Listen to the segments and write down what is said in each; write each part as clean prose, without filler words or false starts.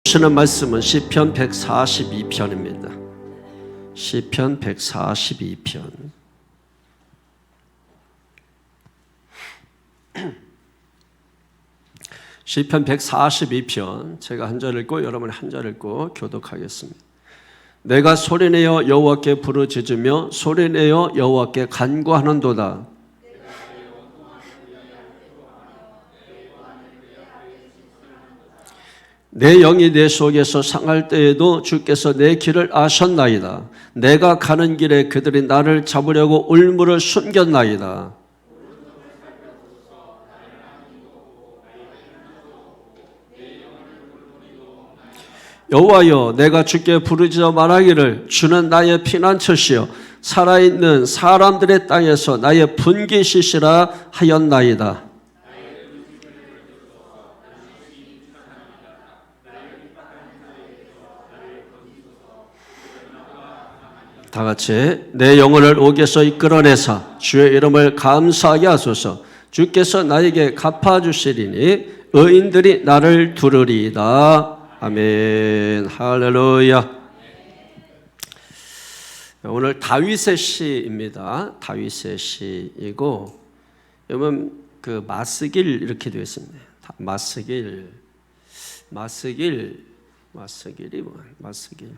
주시는 말씀은 시편 142편입니다. 시편 142편. 시편 142편 제가 한 절 읽고 여러분이 한 절 읽고 교독하겠습니다. 내가 소리내어 여호와께 부르짖으며 소리내어 여호와께 간구하는도다. 내 영이 내 속에서 상할 때에도 주께서 내 길을 아셨나이다. 내가 가는 길에 그들이 나를 잡으려고 울무를 숨겼나이다. 여호와여, 내가 주께 부르짖어 말하기를 주는 나의 피난처시여 살아있는 사람들의 땅에서 나의 분깃이시라 하였나이다. 다 같이 내 영혼을 옥에서 이끌어내사 주의 이름을 감사하게 하소서. 주께서 나에게 갚아주시리니 의인들이 나를 두르리이다. 아멘. 할렐루야. 오늘 다윗의 시입니다. 다윗의 시이고, 여러분 그 마스길 이렇게 되어 있습니다. 마스길이 뭐야? 마스길.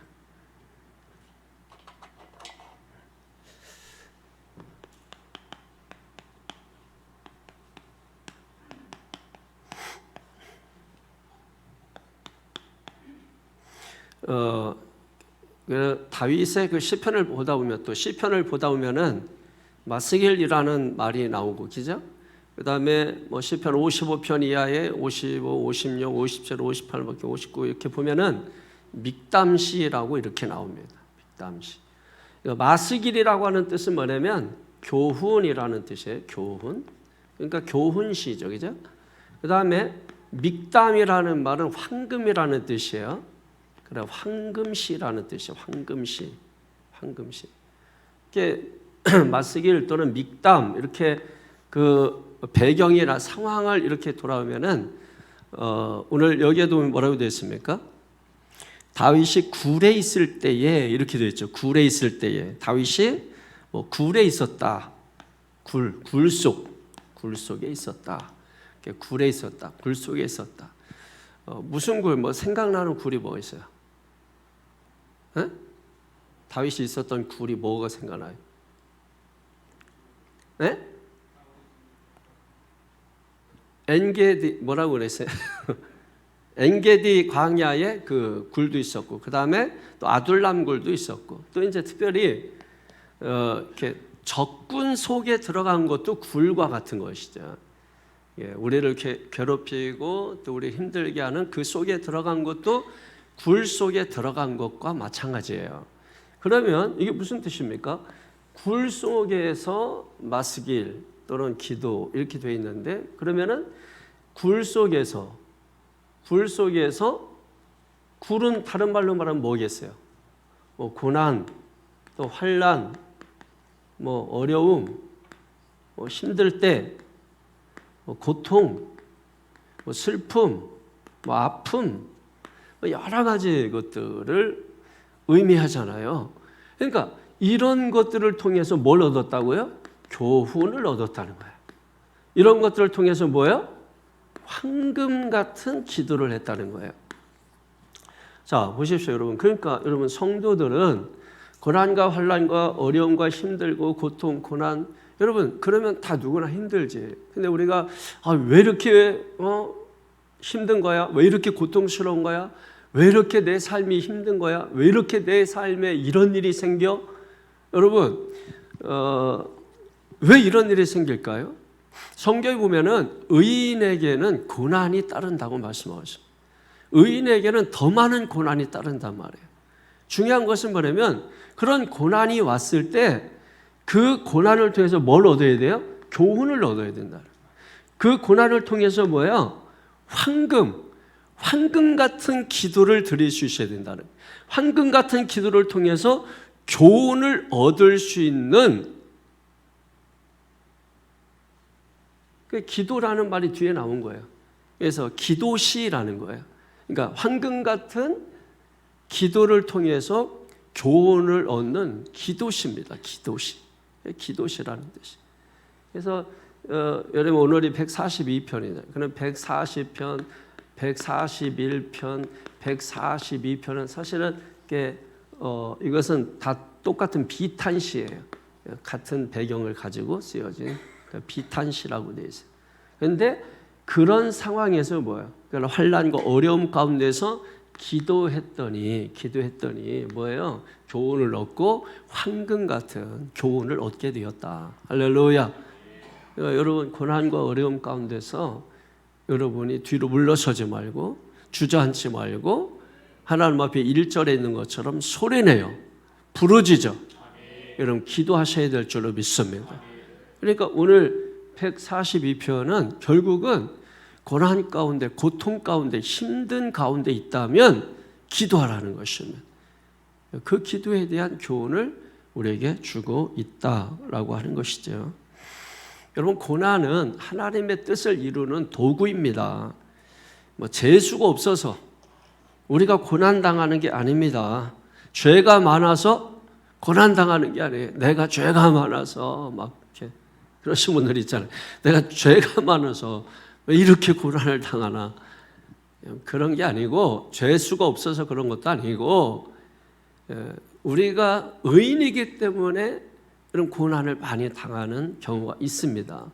다윗의 그 시편을 보다 보면 또 시편을 보다 보면은 마스길이라는 말이 나오고, 그죠? 그 다음에 뭐 시편 55편 이하에 55, 56, 57, 58, 59 이렇게 보면은 믹담시라고 이렇게 나옵니다. 믹담시. 마스길이라고 하는 뜻은 뭐냐면 교훈이라는 뜻이에요. 교훈. 그러니까 교훈시죠, 그죠? 그 다음에 믹담이라는 말은 황금이라는 뜻이에요. 그래, 황금시라는 뜻이에요. 황금시. 이게 마스길 또는 믹담 이렇게 그 배경이나 상황을 이렇게 돌아오면은 오늘 여기에도 뭐라고 되어 있습니까? 다윗이 굴에 있을 때에 이렇게 되어 있죠. 굴에 있을 때에 다윗이 뭐 굴에 있었다. 굴 속에 있었다. 굴에 있었다. 굴 속에 있었다. 무슨 굴? 뭐 생각나는 굴이 뭐가 있어요? 에? 다윗이 있었던 굴이 뭐가 생각나요? 에? 엔게디 뭐라고 그랬어요? 엔게디 광야에 그 굴도 있었고, 그 다음에 또 아둘람 굴도 있었고, 또 이제 특별히 이렇게 적군 속에 들어간 것도 굴과 같은 것이죠. 예, 우리를 이렇게 괴롭히고 또 우리 힘들게 하는 그 속에 들어간 것도 굴 속에 들어간 것과 마찬가지예요. 그러면 이게 무슨 뜻입니까? 굴 속에서 마스길 또는 기도 이렇게 되어 있는데, 그러면은 굴 속에서 굴은 다른 말로 말하면 뭐겠어요? 뭐 고난, 또 환난, 뭐 어려움, 뭐 힘들 때, 뭐 고통, 뭐 슬픔, 뭐 아픔, 여러 가지 것들을 의미하잖아요. 그러니까 이런 것들을 통해서 뭘 얻었다고요? 교훈을 얻었다는 거예요. 이런 것들을 통해서 뭐예요? 황금 같은 기도를 했다는 거예요. 자, 보십시오, 여러분. 그러니까 여러분 성도들은 고난과 환난과 어려움과 힘들고 고통, 고난, 여러분 그러면 다 누구나 힘들지. 근데 우리가 왜 이렇게 힘든 거야? 왜 이렇게 고통스러운 거야? 왜 이렇게 내 삶이 힘든 거야? 왜 이렇게 내 삶에 이런 일이 생겨? 여러분, 왜 이런 일이 생길까요? 성경에 보면은 의인에게는 고난이 따른다고 말씀하셨습니다. 의인에게는 더 많은 고난이 따른단 말이에요. 중요한 것은 뭐냐면 그런 고난이 왔을 때 그 고난을 통해서 뭘 얻어야 돼요? 교훈을 얻어야 된다. 그 고난을 통해서 뭐예요? 황금 같은 기도를 드릴 수 있어야 된다는, 황금 같은 기도를 통해서 교훈을 얻을 수 있는, 그 기도라는 말이 뒤에 나온 거예요. 그래서 기도시라는 거예요. 그러니까 황금 같은 기도를 통해서 교훈을 얻는 기도시입니다. 기도시라는 뜻이. 그래서 여러분 오늘이 142편이죠. 그럼 140편, 141편, 142편은 사실은 이것은 다 똑같은 비탄시예요. 같은 배경을 가지고 쓰여진 비탄시라고 되어 있어요. 그런데 그런 상황에서 뭐예요? 그러니까 환난과 어려움 가운데서 기도했더니 뭐예요? 교훈을 얻고 황금 같은 교훈을 얻게 되었다. 할렐루야. 여러분 고난과 어려움 가운데서 여러분이 뒤로 물러서지 말고 주저앉지 말고 하나님 앞에 1절에 있는 것처럼 소리내요. 부르짖어. 여러분 기도하셔야 될 줄로 믿습니다. 그러니까 오늘 142편은 결국은 고난 가운데, 고통 가운데, 힘든 가운데 있다면 기도하라는 것입니다. 그 기도에 대한 교훈을 우리에게 주고 있다라고 하는 것이죠. 여러분 고난은 하나님의 뜻을 이루는 도구입니다. 재수가 없어서 우리가 고난당하는 게 아닙니다. 죄가 많아서 고난당하는 게 아니에요. 내가 죄가 많아서 막 이렇게 그러신 분들 있잖아요. 내가 죄가 많아서 왜 이렇게 고난을 당하나? 그런 게 아니고 죄수가 없어서 그런 것도 아니고 우리가 의인이기 때문에 그런 고난을 많이 당하는 경우가 있습니다.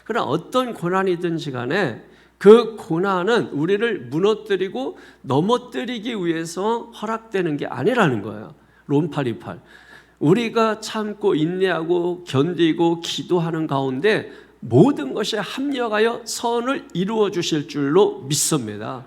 그러나 어떤 고난이든지 간에 그 고난은 우리를 무너뜨리고 넘어뜨리기 위해서 허락되는 게 아니라는 거예요. 롬 8:28. 우리가 참고 인내하고 견디고 기도하는 가운데 모든 것이 합력하여 선을 이루어 주실 줄로 믿습니다.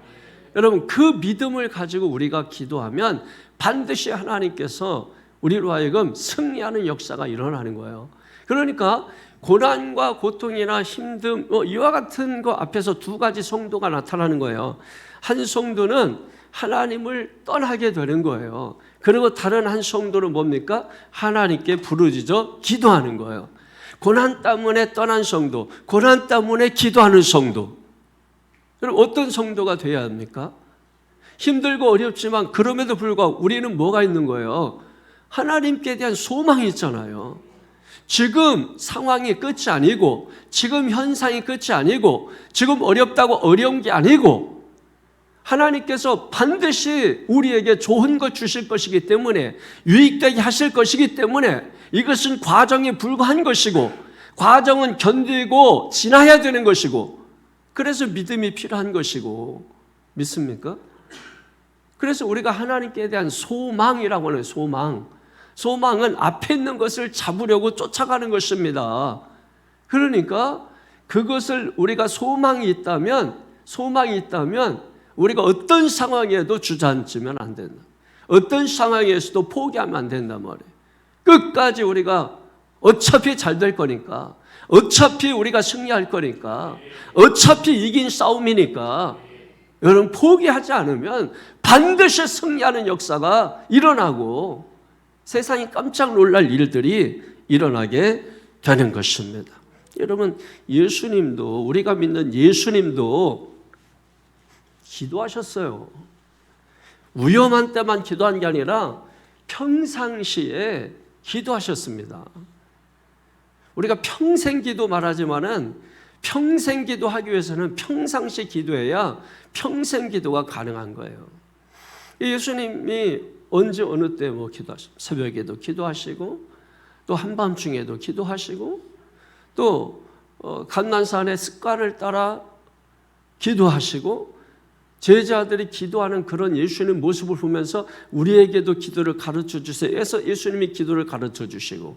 여러분 그 믿음을 가지고 우리가 기도하면 반드시 하나님께서 우리로 하여금 승리하는 역사가 일어나는 거예요. 그러니까 고난과 고통이나 힘듦 이와 같은 거 앞에서 두 가지 성도가 나타나는 거예요. 한 성도는 하나님을 떠나게 되는 거예요. 그리고 다른 한 성도는 뭡니까? 하나님께 부르짖어 기도하는 거예요. 고난 때문에 떠난 성도, 고난 때문에 기도하는 성도. 그럼 어떤 성도가 돼야 합니까? 힘들고 어렵지만 그럼에도 불구하고 우리는 뭐가 있는 거예요? 하나님께 대한 소망이 있잖아요. 지금 상황이 끝이 아니고 지금 현상이 끝이 아니고 지금 어렵다고 어려운 게 아니고 하나님께서 반드시 우리에게 좋은 것 주실 것이기 때문에 유익되게 하실 것이기 때문에 이것은 과정에 불과한 것이고 과정은 견디고 지나야 되는 것이고 그래서 믿음이 필요한 것이고 믿습니까? 그래서 우리가 하나님께 대한 소망이라고 하는 소망은 앞에 있는 것을 잡으려고 쫓아가는 것입니다. 그러니까 그것을 우리가 소망이 있다면 우리가 어떤 상황에도 주저앉으면 안 된다. 어떤 상황에서도 포기하면 안 된단 말이에요. 끝까지 우리가 어차피 잘 될 거니까 어차피 우리가 승리할 거니까 어차피 이긴 싸움이니까 여러분 포기하지 않으면 반드시 승리하는 역사가 일어나고 세상이 깜짝 놀랄 일들이 일어나게 되는 것입니다. 여러분 예수님도 우리가 믿는 예수님도 기도하셨어요. 위험한 때만 기도한 게 아니라 평상시에 기도하셨습니다. 우리가 평생 기도 말하지만은 평생 기도하기 위해서는 평상시 기도해야 평생 기도가 가능한 거예요. 예수님이 언제 어느 때 기도하시고 새벽에도 기도하시고 또 한밤중에도 기도하시고 또 감난산의 습관을 따라 기도하시고 제자들이 기도하는 그런 예수님 모습을 보면서 우리에게도 기도를 가르쳐 주세요 해서 예수님이 기도를 가르쳐 주시고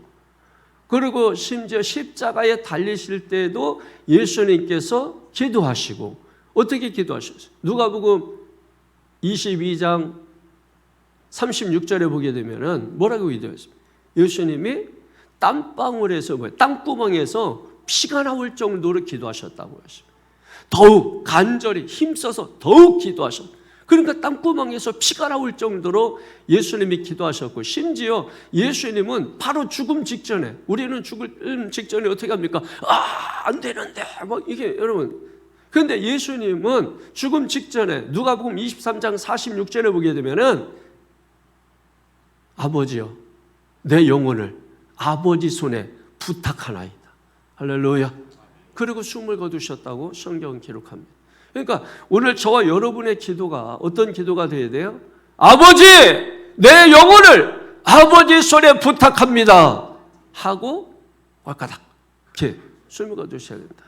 그리고 심지어 십자가에 달리실 때에도 예수님께서 기도하시고 어떻게 기도하셨어요? 누가복음 22장 36절에 보게 되면은 뭐라고 기도했습니까? 예수님이 땀방울에서 땅구멍에서 피가 나올 정도로 기도하셨다고 했습니다. 더욱 간절히 힘써서 더욱 기도하셨다. 그러니까 땅구멍에서 피가 나올 정도로 예수님이 기도하셨고 심지어 예수님은 바로 죽음 직전에 우리는 죽을 직전에 어떻게 합니까? 안 되는데 이게 여러분 그런데 예수님은 죽음 직전에 누가복음 23장 46절에 보게 되면은 아버지여 내 영혼을 아버지 손에 부탁하나이다. 할렐루야. 그리고 숨을 거두셨다고 성경은 기록합니다. 그러니까 오늘 저와 여러분의 기도가 어떤 기도가 되어야 돼요? 아버지 내 영혼을 아버지 손에 부탁합니다 하고 왈까닥 이렇게 숨을 거두셔야 된다.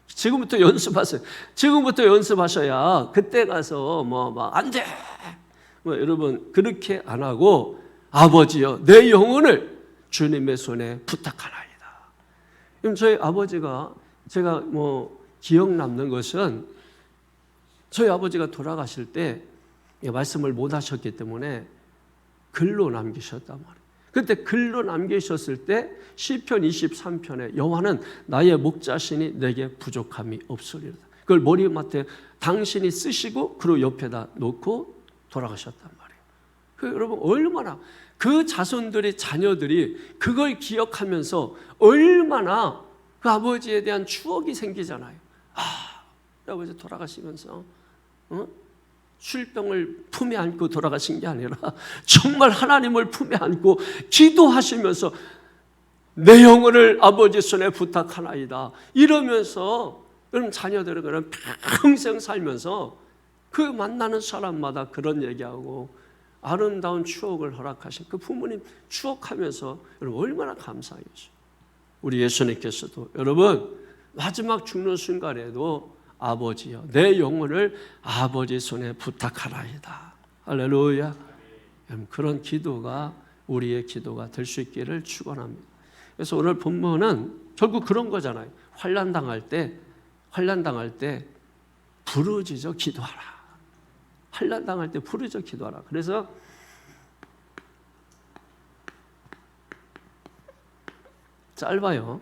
지금부터 연습하세요. 지금부터 연습하셔야 그때 가서 안 돼. 여러분 그렇게 안 하고 아버지여 내 영혼을 주님의 손에 부탁하나이다. 그럼 저희 아버지가 제가 기억 남는 것은 저희 아버지가 돌아가실 때 말씀을 못 하셨기 때문에 글로 남기셨단 말이에요. 그때 글로 남기셨을 때 시편 23편에 여호와는 나의 목자시니 내게 부족함이 없으리로다. 그걸 머리맡에 당신이 쓰시고 그리고 옆에다 놓고 돌아가셨단 말이에요. 여러분 얼마나 그 자손들의 자녀들이 그걸 기억하면서 얼마나 그 아버지에 대한 추억이 생기잖아요. 아버지 돌아가시면서 술병을 품에 안고 돌아가신 게 아니라 정말 하나님을 품에 안고 기도하시면서 내 영혼을 아버지 손에 부탁하나이다 이러면서 여러분 자녀들은 그런 평생 살면서 그 만나는 사람마다 그런 얘기하고 아름다운 추억을 허락하신 그 부모님 추억하면서 여러분 얼마나 감사하겠어요. 우리 예수님께서도 여러분 마지막 죽는 순간에도 아버지여 내 영혼을 아버지 손에 부탁하나이다. 할렐루야. 그런 기도가 우리의 기도가 될 수 있기를 축원합니다. 그래서 오늘 본문은 결국 그런 거잖아요. 환난 당할 때 부르짖어 기도하라. 환난 당할 때 부르짖어 기도하라. 그래서 짧아요.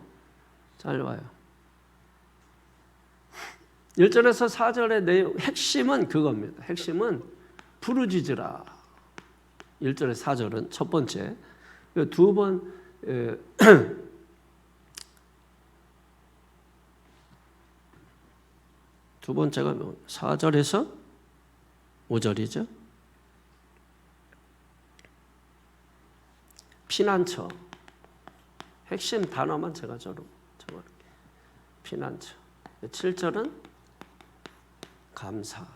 1절에서 4절의 내용 핵심은 그겁니다. 핵심은 부르짖으라. 1절에서 4절은 첫 번째. 두 번째가 4절에서 5절이죠. 피난처. 핵심 단어만 제가 적어볼게요. 피난처. 7절은 감사.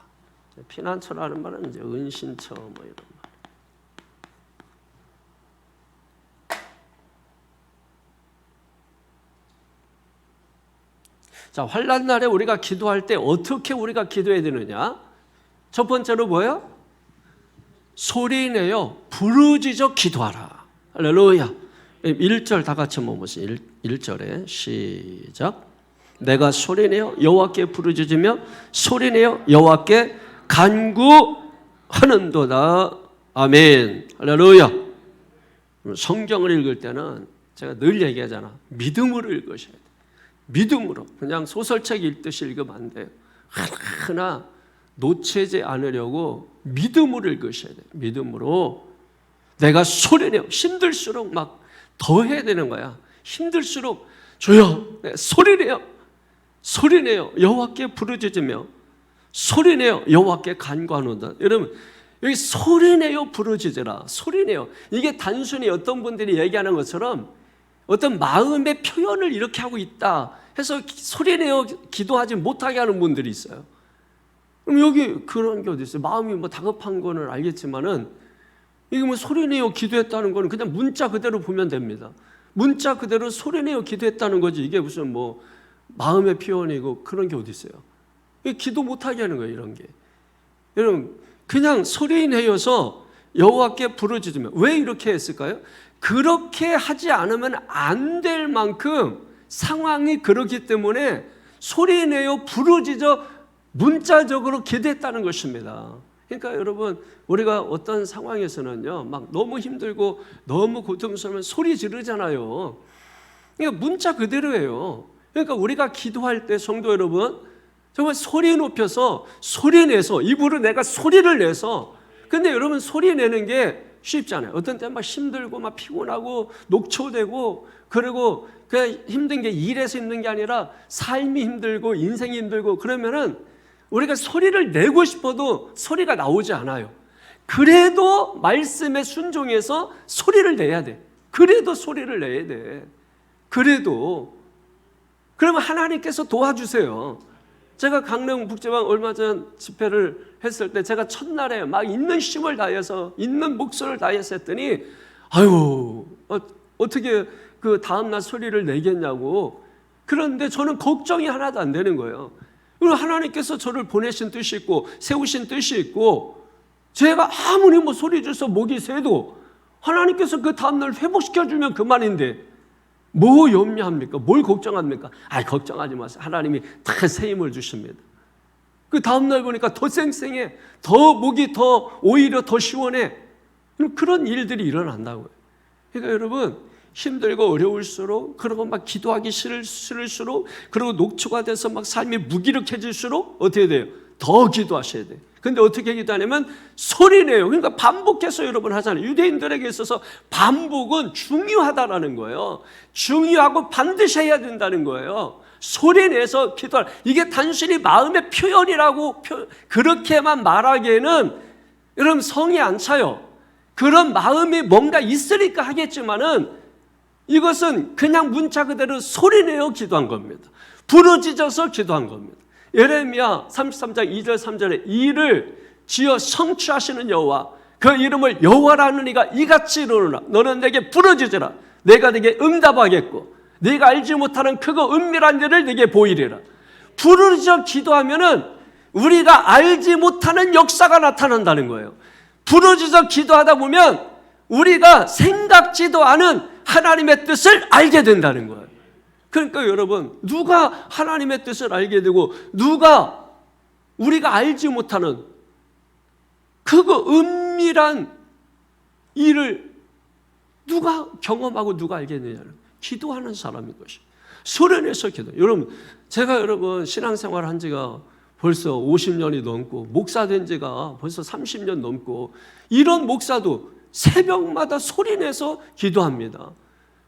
피난처라는 말은 이제 은신처 이런 말. 자, 환난 날에 우리가 기도할 때 어떻게 우리가 기도해야 되느냐? 첫 번째로 뭐예요? 소리내어 부르짖어 기도하라. 할렐루야. 1절 다 같이 한번 보세요. 1절에 시작. 내가 소리내어 여호와께 부르짖으며 소리내어 여호와께 간구하는도다. 아멘. 할렐루야. 성경을 읽을 때는 제가 늘 얘기하잖아. 믿음으로 읽으셔야 돼요. 믿음으로. 그냥 소설책 읽듯이 읽으면 안 돼요. 하나 놓치지 않으려고 믿음으로 읽으셔야 돼요. 믿음으로. 내가 소리내어 힘들수록 막 더 해야 되는 거야. 힘들수록 주여 소리내어 여호와께 부르짖으며 소리내어 여호와께 간구하노다. 여러분 여기 소리내어 부르짖으라. 소리내어. 이게 단순히 어떤 분들이 얘기하는 것처럼 어떤 마음의 표현을 이렇게 하고 있다 해서 소리내어 기도하지 못하게 하는 분들이 있어요. 그럼 여기 그런 게 어디 있어요? 마음이 다급한 거는 알겠지만은 이게 소리내어 기도했다는 거는 그냥 문자 그대로 보면 됩니다. 문자 그대로 소리내어 기도했다는 거지. 이게 무슨 마음의 표현이고 그런 게 어디 있어요? 기도 못하게 하는 거예요, 이런 게. 여러분 그냥 소리내어서 여호와께 부르짖으면 왜 이렇게 했을까요? 그렇게 하지 않으면 안 될 만큼 상황이 그렇기 때문에 소리내어 부르짖어 문자적으로 기도했다는 것입니다. 그러니까 여러분 우리가 어떤 상황에서는요 막 너무 힘들고 너무 고통스러우면 소리 지르잖아요. 그러니까 문자 그대로예요. 그러니까 우리가 기도할 때 성도 여러분 정말 소리 높여서 소리 내서 입으로 내가 소리를 내서 근데 여러분 소리 내는 게 쉽지 않아요. 어떤 때 막 힘들고 막 피곤하고 녹초되고, 그리고 그 힘든 게 일에서 힘든 게 아니라 삶이 힘들고 인생이 힘들고 그러면은 우리가 소리를 내고 싶어도 소리가 나오지 않아요. 그래도 말씀에 순종해서 소리를 내야 돼. 그래도 소리를 내야 돼. 그래도. 그러면 하나님께서 도와주세요. 제가 강릉 북지방 얼마 전 집회를 했을 때 제가 첫날에 막 있는 힘을 다해서 있는 목소리를 다해서 했더니 아유 어떻게 그 다음날 소리를 내겠냐고. 그런데 저는 걱정이 하나도 안 되는 거예요. 그리고 하나님께서 저를 보내신 뜻이 있고 세우신 뜻이 있고, 제가 아무리 뭐 소리 줘서 목이 새도 하나님께서 그 다음날 회복시켜주면 그만인데 뭐 염려합니까? 뭘 걱정합니까? 걱정하지 마세요. 하나님이 다 새 힘을 주십니다. 그 다음날 보니까 더 쌩쌩해, 더 목이 더 오히려 더 시원해. 그런 일들이 일어난다고요. 그러니까 여러분, 힘들고 어려울수록, 그리고 막 기도하기 싫을수록, 그리고 녹초가 돼서 막 삶이 무기력해질수록 어떻게 돼요? 더 기도하셔야 돼요. 근데 어떻게 기도하냐면 소리내요. 그러니까 반복해서 여러분 하잖아요. 유대인들에게 있어서 반복은 중요하다라는 거예요. 중요하고 반드시 해야 된다는 거예요. 소리내서 기도할, 이게 단순히 마음의 표현이라고 그렇게만 말하기에는 여러분 성이 안 차요. 그런 마음이 뭔가 있으니까 하겠지만은 이것은 그냥 문자 그대로 소리내어 기도한 겁니다. 부르짖어서 기도한 겁니다. 예레미야 33장 2절 3절에 이를 지어 성취하시는 여호와, 그 이름을 여호와라는 이가 이같이 이르노라. 너는 내게 부르짖으라. 내가 네게 응답하겠고 네가 알지 못하는 크고 은밀한 일을 네게 보이리라. 부르짖어 기도하면은 우리가 알지 못하는 역사가 나타난다는 거예요. 부르짖어 기도하다 보면 우리가 생각지도 않은 하나님의 뜻을 알게 된다는 거예요. 그러니까 여러분, 누가 하나님의 뜻을 알게 되고 누가 우리가 알지 못하는 크고 은밀한 일을 누가 경험하고 누가 알게 되냐는 기도하는 사람인 것이. 소련에서 기도. 여러분, 제가 신앙생활 한 지가 벌써 50년이 넘고 목사 된 지가 벌써 30년 넘고, 이런 목사도 새벽마다 소리내서 기도합니다.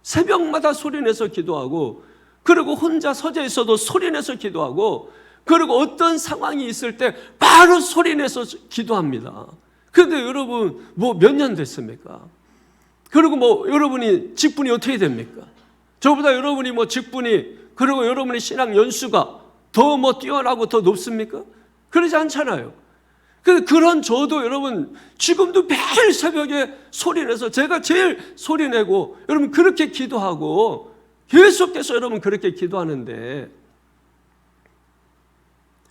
새벽마다 소리내서 기도하고, 그리고 혼자 서재 있어도 소리내서 기도하고, 그리고 어떤 상황이 있을 때 바로 소리내서 기도합니다. 그런데 여러분 뭐 몇 년 됐습니까? 그리고 뭐 여러분이 직분이 어떻게 됩니까? 저보다 여러분이 뭐 직분이, 그리고 여러분의 신앙 연수가 더 뭐 뛰어나고 더 높습니까? 그러지 않잖아요. 그런 저도 여러분 지금도 매일 새벽에 소리내서, 제가 제일 소리내고 여러분 그렇게 기도하고 계속해서 여러분 그렇게 기도하는데,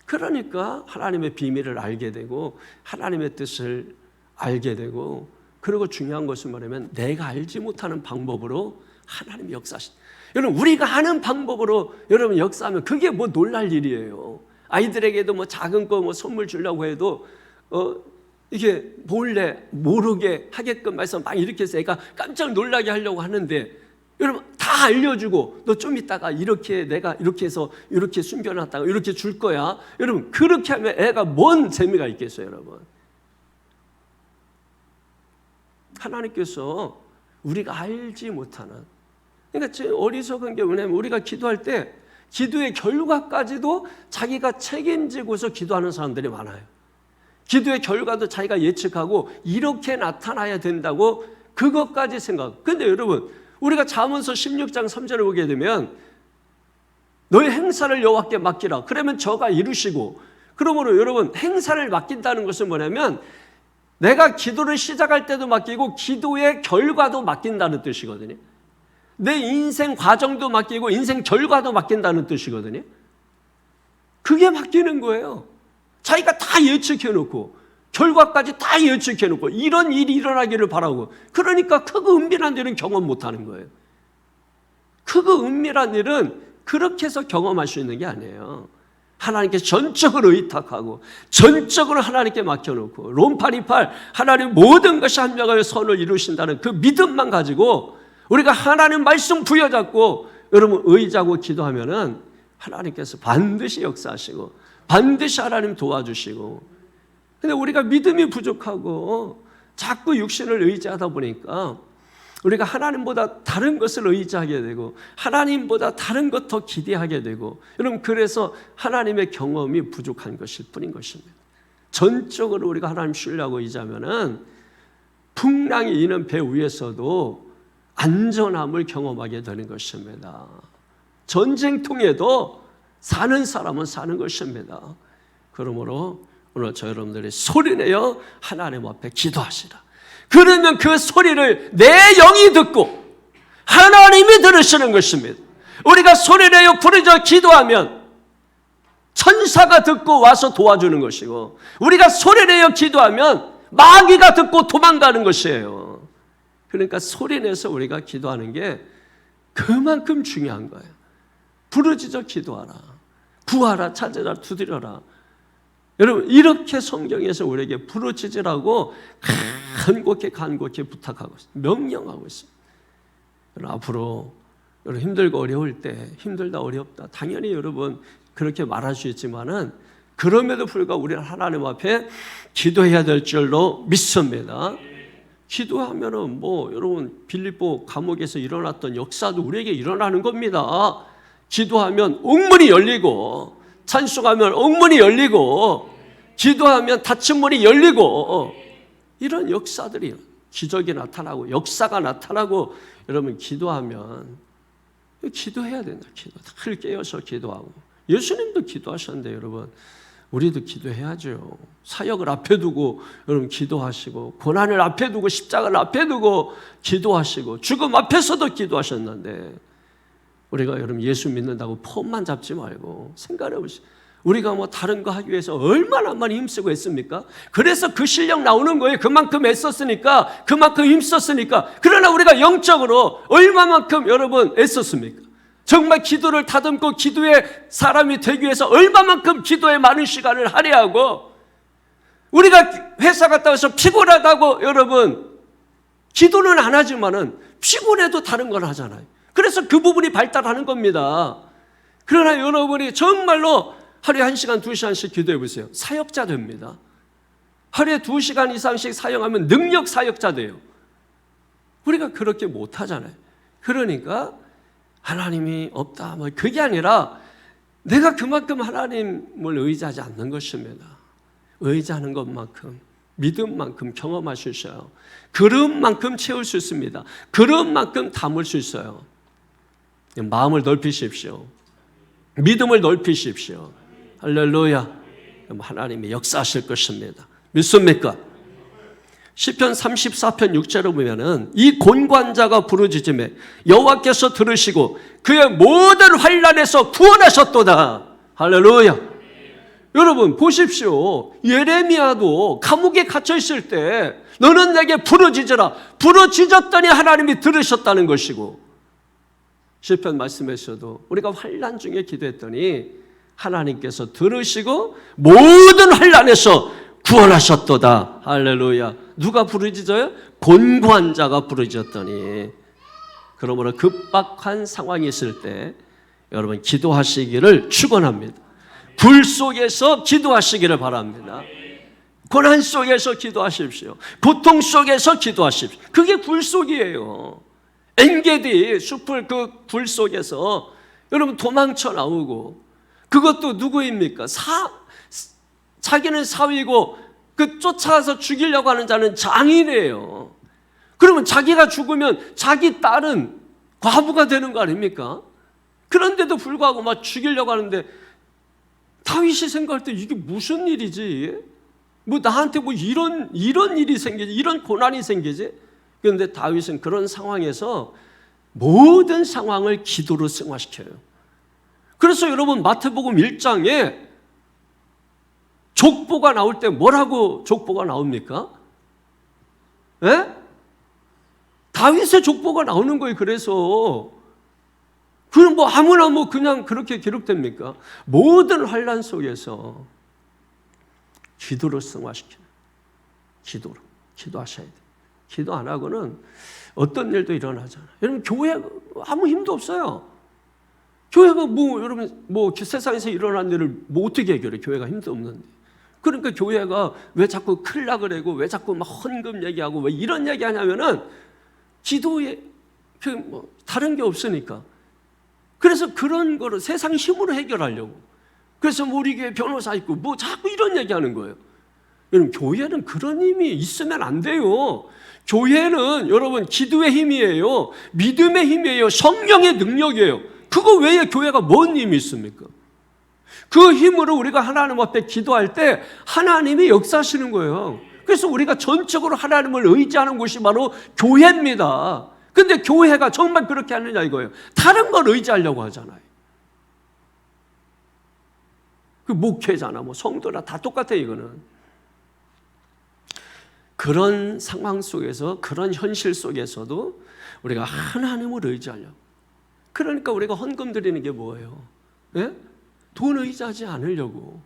그러니까 하나님의 비밀을 알게 되고 하나님의 뜻을 알게 되고, 그리고 중요한 것은 뭐냐면 내가 알지 못하는 방법으로 하나님이 역사하신. 여러분 우리가 아는 방법으로 여러분 역사하면 그게 뭐 놀랄 일이에요. 아이들에게도 뭐 작은 거 뭐 선물 주려고 해도 이게 몰래 모르게 하게끔 해서 막 이렇게 해서 애가 깜짝 놀라게 하려고 하는데, 여러분 다 알려주고 너 좀 이따가 이렇게 내가 이렇게 해서 이렇게 숨겨놨다가 이렇게 줄 거야. 여러분 그렇게 하면 애가 뭔 재미가 있겠어요. 여러분, 하나님께서 우리가 알지 못하는, 그러니까 제일 어리석은 게 뭐냐면 우리가 기도할 때 기도의 결과까지도 자기가 책임지고서 기도하는 사람들이 많아요. 기도의 결과도 자기가 예측하고 이렇게 나타나야 된다고 그것까지 생각. 그런데 여러분 우리가 잠언서 16장 3절을 보게 되면 너의 행사를 여호와께 맡기라. 그러면 저가 이루시고. 그러므로 여러분 행사를 맡긴다는 것은 뭐냐면 내가 기도를 시작할 때도 맡기고 기도의 결과도 맡긴다는 뜻이거든요. 내 인생 과정도 맡기고 인생 결과도 맡긴다는 뜻이거든요. 그게 맡기는 거예요. 자기가 다 예측해놓고 결과까지 다 예측해놓고 이런 일이 일어나기를 바라고, 그러니까 크고 은밀한 일은 경험 못하는 거예요. 크고 은밀한 일은 그렇게 해서 경험할 수 있는 게 아니에요. 하나님께 전적으로 의탁하고 전적으로 하나님께 맡겨놓고 롬 8:28 하나님 모든 것이 합력하여 선을 이루신다는 그 믿음만 가지고 우리가 하나님 말씀 부여잡고 여러분 의지하고 기도하면은 하나님께서 반드시 역사하시고 반드시 하나님 도와주시고. 근데 우리가 믿음이 부족하고 자꾸 육신을 의지하다 보니까 우리가 하나님보다 다른 것을 의지하게 되고 하나님보다 다른 것 더 기대하게 되고, 여러분 그래서 하나님의 경험이 부족한 것일 뿐인 것입니다. 전적으로 우리가 하나님 신뢰하고 의지하면은 풍랑이 있는 배 위에서도 안전함을 경험하게 되는 것입니다. 전쟁통에도 사는 사람은 사는 것입니다. 그러므로 오늘 저 여러분들이 소리내어 하나님 앞에 기도하시라. 그러면 그 소리를 내 영이 듣고 하나님이 들으시는 것입니다. 우리가 소리내어 부르짖어 기도하면 천사가 듣고 와서 도와주는 것이고, 우리가 소리내어 기도하면 마귀가 듣고 도망가는 것이에요. 그러니까 소리내서 우리가 기도하는 게 그만큼 중요한 거예요. 부르짖어 기도하라. 구하라, 찾으라, 두드려라. 여러분 이렇게 성경에서 우리에게 부르짖으라고 간곡히 부탁하고 있습니다. 명령하고 있습니다. 여러분 앞으로 여러분 힘들고 어려울 때 힘들다 어렵다 당연히 여러분 그렇게 말할 수 있지만은, 그럼에도 불구하고 우리는 하나님 앞에 기도해야 될 줄로 믿습니다. 기도하면은 여러분 빌립보 감옥에서 일어났던 역사도 우리에게 일어나는 겁니다. 기도하면 옥문이 열리고, 찬송하면 옥문이 열리고, 기도하면 닫힌 문이 열리고, 이런 역사들이, 기적이 나타나고 역사가 나타나고, 여러분 기도하면 기도해야 된다. 늘 깨어서 기도하고. 예수님도 기도하셨는데 여러분 우리도 기도해야죠. 사역을 앞에 두고 여러분 기도하시고, 고난을 앞에 두고 십자가를 앞에 두고 기도하시고, 죽음 앞에서도 기도하셨는데, 우리가 여러분 예수 믿는다고 폼만 잡지 말고 생각해 보시죠. 우리가 다른 거 하기 위해서 얼마나 많이 힘쓰고 했습니까? 그래서 그 실력 나오는 거예요. 그만큼 애썼으니까, 그만큼 힘썼으니까. 그러나 우리가 영적으로 얼마만큼 여러분 애썼습니까? 정말 기도를 다듬고 기도의 사람이 되기 위해서 얼마만큼 기도에 많은 시간을 할애하고, 우리가 회사 갔다 와서 피곤하다고 여러분 기도는 안 하지만은 피곤해도 다른 걸 하잖아요. 그래서 그 부분이 발달하는 겁니다. 그러나 여러분이 정말로 하루에 1시간, 2시간씩 기도해 보세요. 사역자 됩니다. 하루에 2시간 이상씩 사용하면 능력 사역자 돼요. 우리가 그렇게 못하잖아요. 그러니까 하나님이 없다 그게 아니라 내가 그만큼 하나님을 의지하지 않는 것입니다. 의지하는 것만큼, 믿음만큼 경험할 수 있어요. 그릇만큼 채울 수 있습니다. 그릇만큼 담을 수 있어요. 마음을 넓히십시오. 믿음을 넓히십시오. 할렐루야. 하나님이 역사하실 것입니다. 믿습니까? 시편 34편 6절을 보면은 이 곤고한자가 부르짖음에 여호와께서 들으시고 그의 모든 환난에서 구원하셨도다. 할렐루야. 여러분 보십시오. 예레미야도 감옥에 갇혀 있을 때 너는 내게 부르짖으라. 부르짖었더니 하나님이 들으셨다는 것이고, 시편 말씀에서도 우리가 환난 중에 기도했더니 하나님께서 들으시고 모든 환난에서 구원하셨도다. 할렐루야. 누가 부르짖어요? 곤고한 자가 부르짖었더니. 그러므로 급박한 상황이 있을 때 여러분 기도하시기를 축원합니다. 불 속에서 기도하시기를 바랍니다. 고난 속에서 기도하십시오. 고통 속에서 기도하십시오. 그게 불 속이에요. 엔게디 숲을 그 불 속에서 여러분 도망쳐 나오고, 그것도 누구입니까? 자기는 사위고 그 쫓아가서 죽이려고 하는 자는 장인이에요. 그러면 자기가 죽으면 자기 딸은 과부가 되는 거 아닙니까? 그런데도 불구하고 막 죽이려고 하는데, 다윗이 생각할 때 이게 무슨 일이지? 나한테 이런 일이 생기지? 이런 고난이 생기지? 그런데 다윗은 그런 상황에서 모든 상황을 기도로 승화시켜요. 그래서 여러분 마태복음 1장에 족보가 나올 때 뭐라고 족보가 나옵니까? 예? 다윗의 족보가 나오는 거예요. 그래서 그럼 아무나 그냥 그렇게 기록됩니까? 모든 환난 속에서 기도로 승화시키는, 기도하셔야 돼요. 기도 안 하고는 어떤 일도 일어나잖아요. 여러분 교회 아무 힘도 없어요. 교회가 여러분 세상에서 일어난 일을 어떻게 해결해? 교회가 힘도 없는데. 그러니까 교회가 왜 자꾸 클라 그래고 왜 자꾸 막 헌금 얘기하고 왜 이런 얘기하냐면은 기도에 다른 게 없으니까. 그래서 그런 거를 세상 힘으로 해결하려고. 그래서 뭐 우리 교회 변호사 있고 뭐 자꾸 이런 얘기하는 거예요. 여러분, 교회는 그런 힘이 있으면 안 돼요. 교회는 여러분 기도의 힘이에요. 믿음의 힘이에요. 성령의 능력이에요. 그거 외에 교회가 뭔 힘이 있습니까? 그 힘으로 우리가 하나님 앞에 기도할 때 하나님이 역사하시는 거예요. 그래서 우리가 전적으로 하나님을 의지하는 곳이 바로 교회입니다. 근데 교회가 정말 그렇게 하느냐 이거예요. 다른 걸 의지하려고 하잖아요. 그 목회자나 뭐 성도나 다 똑같아요, 이거는. 그런 상황 속에서, 그런 현실 속에서도 우리가 하나님을 의지하려고. 그러니까 우리가 헌금 드리는 게 뭐예요? 예? 돈 의지하지 않으려고.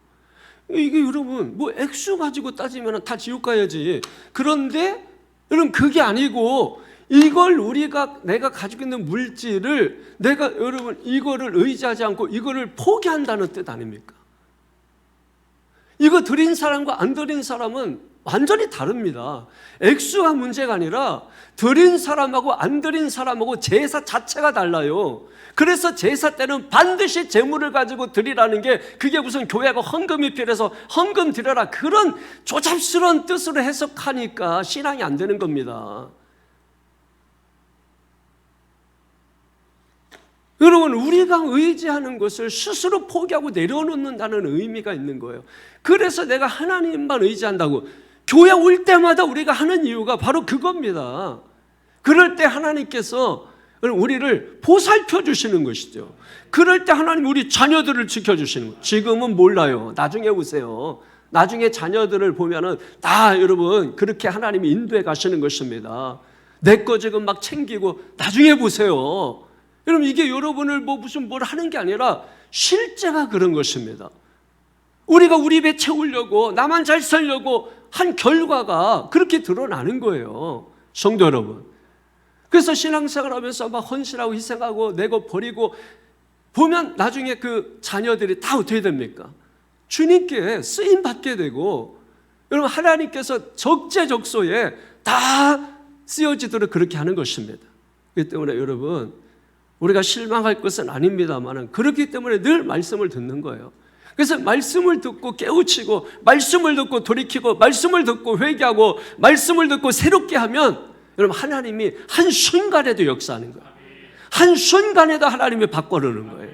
이게 여러분 뭐 액수 가지고 따지면 다 지옥 가야지. 그런데 여러분 그게 아니고 이걸 내가 가지고 있는 물질을 여러분 이거를 의지하지 않고 이거를 포기한다는 뜻 아닙니까? 이거 드린 사람과 안 드린 사람은 완전히 다릅니다. 액수가 문제가 아니라 드린 사람하고 안 드린 사람하고 제사 자체가 달라요. 그래서 제사 때는 반드시 재물을 가지고 드리라는 게, 그게 무슨 교회가 헌금이 필요해서 헌금 드려라 그런 조잡스러운 뜻으로 해석하니까 신앙이 안 되는 겁니다. 여러분, 우리가 의지하는 것을 스스로 포기하고 내려놓는다는 의미가 있는 거예요. 그래서 내가 하나님만 의지한다고 교회 올 때마다 우리가 하는 이유가 바로 그겁니다. 그럴 때 하나님께서 우리를 보살펴 주시는 것이죠. 그럴 때 하나님 우리 자녀들을 지켜주시는 거예요. 지금은 몰라요. 나중에 오세요. 나중에 자녀들을 보면은 다 여러분 그렇게 하나님이 인도해 가시는 것입니다. 내 거 지금 막 챙기고 나중에 보세요. 여러분, 이게 여러분을 뭘 하는 게 아니라 실제가 그런 것입니다. 우리가 우리 배 채우려고, 나만 잘 살려고 한 결과가 그렇게 드러나는 거예요, 성도 여러분. 그래서 신앙생활 하면서 막 헌신하고 희생하고 내고 버리고 보면 나중에 그 자녀들이 다 어떻게 됩니까? 주님께 쓰임 받게 되고, 여러분 하나님께서 적재적소에 다 쓰여지도록 그렇게 하는 것입니다. 그렇기 때문에 여러분, 우리가 실망할 것은 아닙니다만 그렇기 때문에 늘 말씀을 듣는 거예요. 그래서 말씀을 듣고 깨우치고, 말씀을 듣고 돌이키고, 말씀을 듣고 회개하고, 말씀을 듣고 새롭게 하면 여러분 하나님이 한순간에도 역사하는 거예요. 한순간에도 하나님이 바꿔놓는 거예요.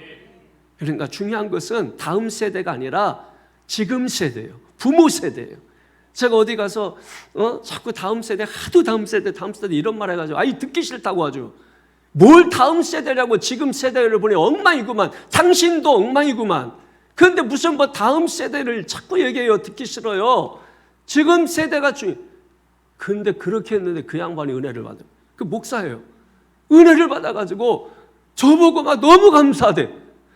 그러니까 중요한 것은 다음 세대가 아니라 지금 세대예요. 부모 세대예요. 제가 어디 가서 자꾸 다음 세대, 하도 다음 세대 이런 말 해가지고 듣기 싫다고 하죠. 뭘 다음 세대라고, 지금 세대를 보니 엉망이구만. 당신도 엉망이구만. 그런데 무슨 다음 세대를 자꾸 얘기해요. 듣기 싫어요. 지금 세대가 근데 그렇게 했는데 그 양반이 은혜를 받아요. 그 목사예요. 은혜를 받아가지고 저보고 막 너무 감사하대.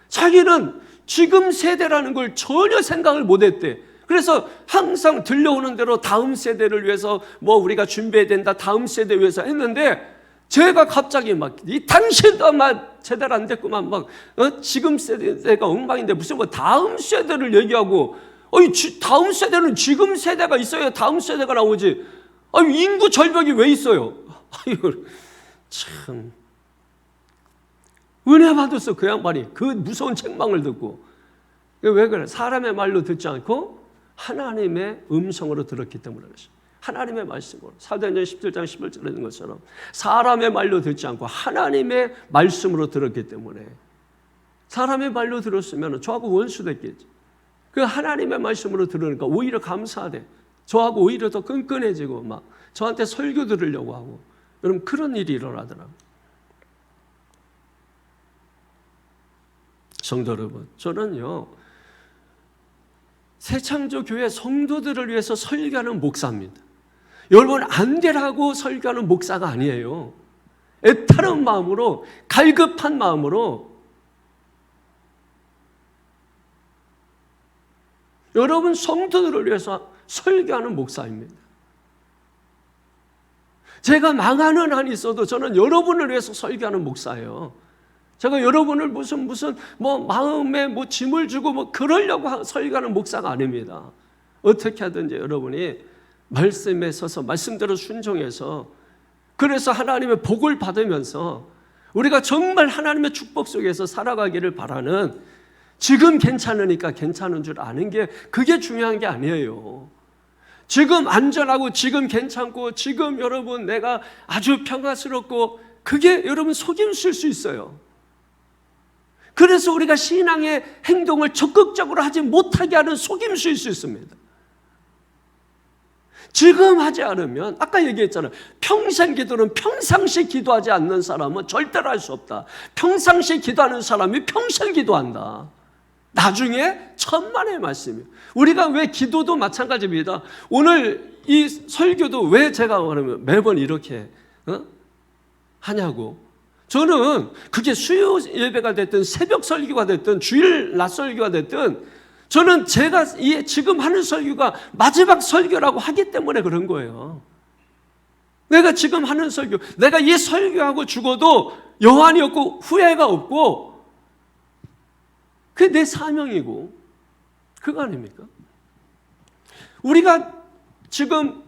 자기는 지금 세대라는 걸 전혀 생각을 못했대. 그래서 항상 들려오는 대로 다음 세대를 위해서 우리가 준비해야 된다, 다음 세대 위해서 했는데, 제가 갑자기 당신도 아마 제대로 안 됐구만, 지금 세대가 엉망인데 무슨 다음 세대를 얘기하고, 다음 세대는 지금 세대가 있어야 다음 세대가 나오지. 인구 절벽이 왜 있어요? 참. 은혜 받았어, 그 양반이. 그 무서운 책망을 듣고. 왜 그래? 사람의 말로 듣지 않고 하나님의 음성으로 들었기 때문에 그렇습니다. 하나님의 말씀으로. 사도행전 17장 11절에 있는 것처럼 사람의 말로 듣지 않고 하나님의 말씀으로 들었기 때문에, 사람의 말로 들었으면 저하고 원수 됐겠지. 그 하나님의 말씀으로 들으니까 오히려 감사하대. 저하고 오히려 더 끈끈해지고 저한테 설교 들으려고 하고, 여러분 그런 일이 일어나더라고요. 성도 여러분, 저는요 새창조교회 성도들을 위해서 설교하는 목사입니다. 여러분 안 되라고 설교하는 목사가 아니에요. 애타는 마음으로, 갈급한 마음으로 여러분 성도들을 위해서 설교하는 목사입니다. 제가 망하는 한이 있어도 저는 여러분을 위해서 설교하는 목사예요. 제가 여러분을 무슨 마음에 짐을 주고 그러려고 설교하는 목사가 아닙니다. 어떻게 하든지 여러분이 말씀에 서서 말씀대로 순종해서 그래서 하나님의 복을 받으면서 우리가 정말 하나님의 축복 속에서 살아가기를 바라는 지금 괜찮으니까 괜찮은 줄 아는 게 그게 중요한 게 아니에요. 지금 안전하고 지금 괜찮고 지금 여러분 내가 아주 평화스럽고 그게 여러분 속임수일 수 있어요. 그래서 우리가 신앙의 행동을 적극적으로 하지 못하게 하는 속임수일 수 있습니다. 지금 하지 않으면 아까 얘기했잖아요. 평생 기도는 평상시 기도하지 않는 사람은 절대로 할 수 없다. 평상시 기도하는 사람이 평생 기도한다. 나중에 천만의 말씀이에요. 우리가 왜 기도도 마찬가지입니다. 오늘 이 설교도 왜 제가 그러면 매번 이렇게 하냐고. 저는 그게 수요 예배가 됐든 새벽 설교가 됐든 주일 낮 설교가 됐든 저는 제가 지금 하는 설교가 마지막 설교라고 하기 때문에 그런 거예요. 내가 지금 하는 설교, 내가 이 설교하고 죽어도 여한이 없고 후회가 없고 그게 내 사명이고 그거 아닙니까? 우리가 지금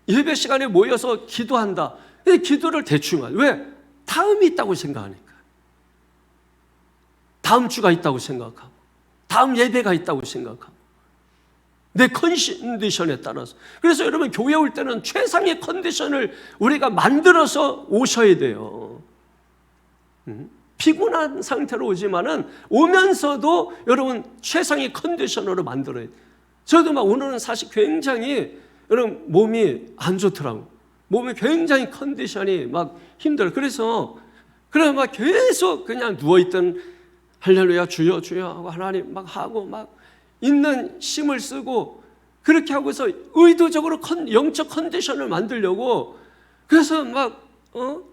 예배 시간에 모여서 기도한다. 근데 기도를 대충 하죠. 왜? 다음이 있다고 생각하니까. 다음 주가 있다고 생각하고 다음 예배가 있다고 생각하고 내 컨디션에 따라서. 그래서 여러분 교회 올 때는 최상의 컨디션을 우리가 만들어서 오셔야 돼요. 피곤한 상태로 오지만은 오면서도 여러분 최상의 컨디션으로 만들어야 돼요. 저도 막 오늘은 사실 굉장히 여러분 몸이 안 좋더라고요. 몸이 굉장히 컨디션이 막 힘들어요. 그래서 막 계속 그냥 누워있던 할렐루야 주여 주여 하고 하나님 막 하고 막 있는 힘을 쓰고 그렇게 하고서 의도적으로 영적 컨디션을 만들려고 그래서 막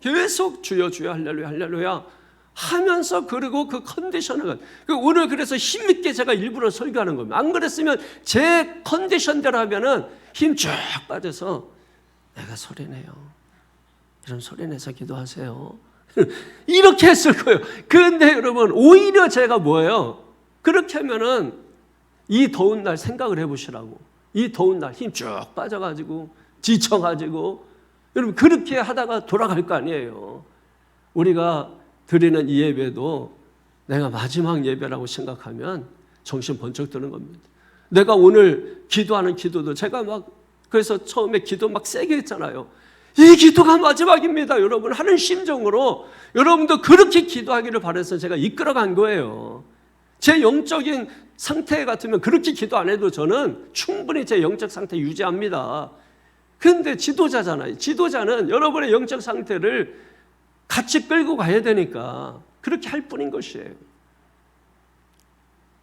계속 주여 주여 할렐루야 할렐루야 하면서 그리고 그 컨디션을 오늘 그래서 힘있게 제가 일부러 설교하는 겁니다. 안 그랬으면 제 컨디션대로 하면은 힘 쫙 빠져서 내가 소리내요. 이런 소리내서 기도하세요. 이렇게 했을 거예요. 그런데 여러분 오히려 제가 뭐예요? 그렇게 하면은 이 더운 날 생각을 해보시라고. 이 더운 날 힘 쭉 빠져가지고 지쳐가지고 여러분 그렇게 하다가 돌아갈 거 아니에요. 우리가 드리는 이 예배도 내가 마지막 예배라고 생각하면 정신 번쩍 드는 겁니다. 내가 오늘 기도하는 기도도 제가 막 그래서 처음에 기도 막 세게 했잖아요. 이 기도가 마지막입니다. 여러분 하는 심정으로 여러분도 그렇게 기도하기를 바라서 제가 이끌어간 거예요. 제 영적인 상태 같으면 그렇게 기도 안 해도 저는 충분히 제 영적 상태 유지합니다. 그런데 지도자잖아요. 지도자는 여러분의 영적 상태를 같이 끌고 가야 되니까 그렇게 할 뿐인 것이에요.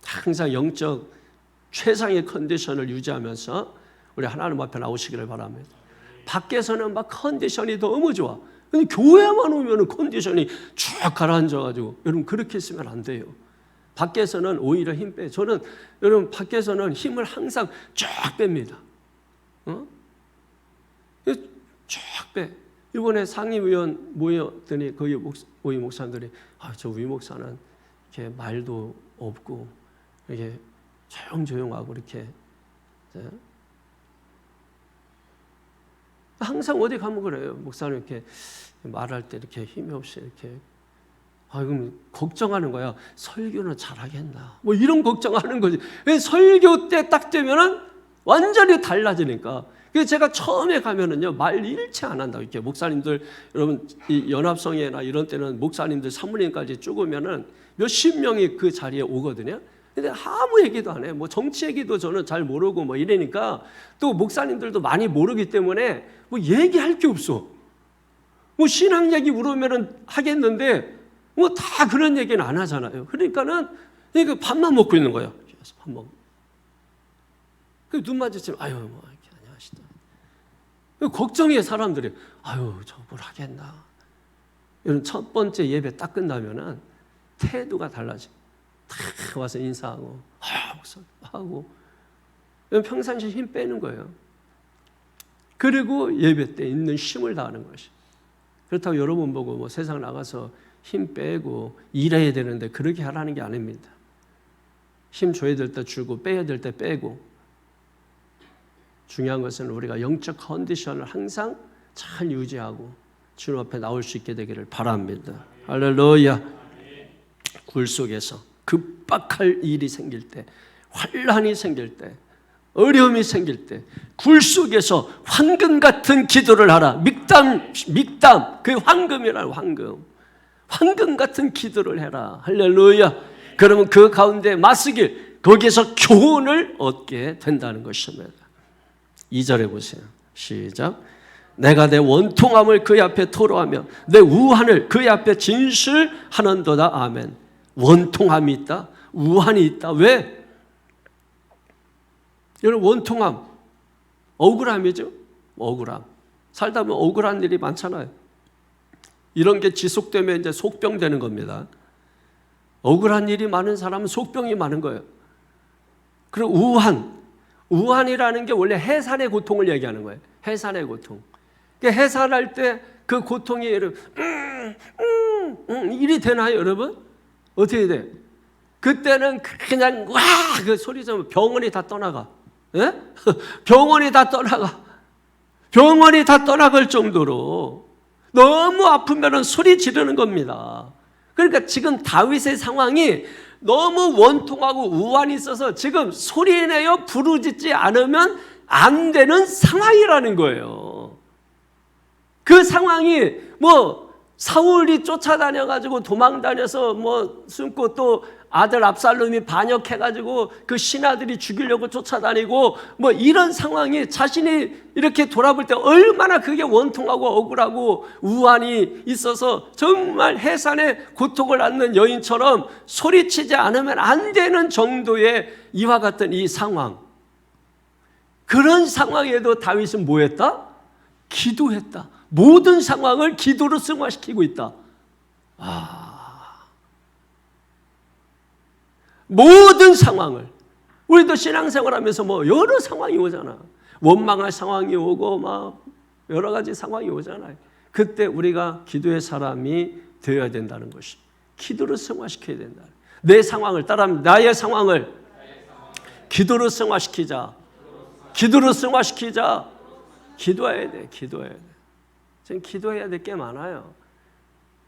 항상 영적 최상의 컨디션을 유지하면서 우리 하나님 앞에 나오시기를 바랍니다. 밖에서는 막 컨디션이 너무 좋아. 근데 교회만 오면 컨디션이 쭉 가라앉아가지고 여러분 그렇게 있으면 안 돼요. 밖에서는 오히려 힘 빼. 저는 여러분 밖에서는 힘을 항상 쫙 뺍니다. 쫙 빼. 이번에 상임위원 모였더니 거기 모의 목사님들이 저 위 목사는 이렇게 말도 없고 이렇게 조용조용하고 이렇게 항상 어디 가면 그래요. 목사님 이렇게 말할 때 이렇게 힘이 없이 이렇게 그럼 걱정하는 거야. 설교는 잘하겠나? 뭐 이런 걱정하는 거지. 설교 때 딱 되면은 완전히 달라지니까. 그래서 제가 처음에 가면은요 말 일체 안 한다고. 이렇게 목사님들 여러분 이 연합성회나 이런 때는 목사님들 사모님까지 쪼으면은 몇십 명이 그 자리에 오거든요. 근데 아무 얘기도 안 해. 뭐 정치 얘기도 저는 잘 모르고 뭐 이러니까 또 목사님들도 많이 모르기 때문에 뭐 얘기할 게 없어. 뭐 신앙 얘기 물으면은 하겠는데 뭐 다 그런 얘기는 안 하잖아요. 그러니까는 그 밥만 먹고 있는 거예요. 밥 먹. 그 눈 마주치면 뭐 이렇게 안녕하시다. 걱정해 사람들이. 저 뭘 하겠나. 이런 첫 번째 예배 딱 끝나면은 태도가 달라져. 탁 와서 인사하고 하고 평상시에 힘 빼는 거예요. 그리고 예배 때 있는 힘을 다하는 것이. 그렇다고 여러분 보고 뭐 세상 나가서 힘 빼고 일해야 되는데 그렇게 하라는 게 아닙니다. 힘 줘야 될 때 주고 빼야 될 때 빼고 중요한 것은 우리가 영적 컨디션을 항상 잘 유지하고 주님 앞에 나올 수 있게 되기를 바랍니다. 할렐루야. 굴 속에서 급박할 일이 생길 때, 환난이 생길 때, 어려움이 생길 때 굴 속에서 황금 같은 기도를 하라. 믹담, 그 황금이라 황금 같은 기도를 해라. 할렐루야. 그러면 그 가운데 맞서길, 거기에서 교훈을 얻게 된다는 것입니다. 2절에 보세요. 시작. 내가 내 원통함을 그의 앞에 토로하며 내 우한을 그의 앞에 진술하는도다. 아멘. 원통함이 있다, 우한이 있다. 왜? 여러분, 원통함, 억울함이죠. 억울함. 살다 보면 억울한 일이 많잖아요. 이런 게 지속되면 이제 속병 되는 겁니다. 억울한 일이 많은 사람은 속병이 많은 거예요. 그리고 우한이라는 게 원래 해산의 고통을 얘기하는 거예요. 해산의 고통. 해산할 때 그 고통이 일이 되나요, 여러분? 어떻게 돼? 그때는 그냥 와! 그 소리 좀 병원이 다 떠나가. 예? 병원이 다 떠나갈 정도로 너무 아프면은 소리 지르는 겁니다. 그러니까 지금 다윗의 상황이 너무 원통하고 우환이 있어서 지금 소리내어 부르짖지 않으면 안 되는 상황이라는 거예요. 그 상황이 뭐 사울이 쫓아다녀가지고 도망다녀서 뭐 숨고 또 아들 압살롬이 반역해가지고 그 신하들이 죽이려고 쫓아다니고 뭐 이런 상황이 자신이 이렇게 돌아볼 때 얼마나 그게 원통하고 억울하고 우환이 있어서 정말 해산의 고통을 안는 여인처럼 소리치지 않으면 안 되는 정도의 이와 같은 이 상황. 그런 상황에도 다윗은 뭐 했다? 기도했다. 모든 상황을 기도로 승화시키고 있다. 모든 상황을. 우리도 신앙생활하면서 뭐 여러 상황이 오잖아. 원망할 상황이 오고 막 여러 가지 상황이 오잖아요. 그때 우리가 기도의 사람이 되어야 된다는 것이. 기도로 승화시켜야 된다. 내 상황을 따라하면 나의 상황을 기도로 승화시키자. 기도로 승화시키자. 기도해야 돼. 지금 기도해야 될 게 많아요.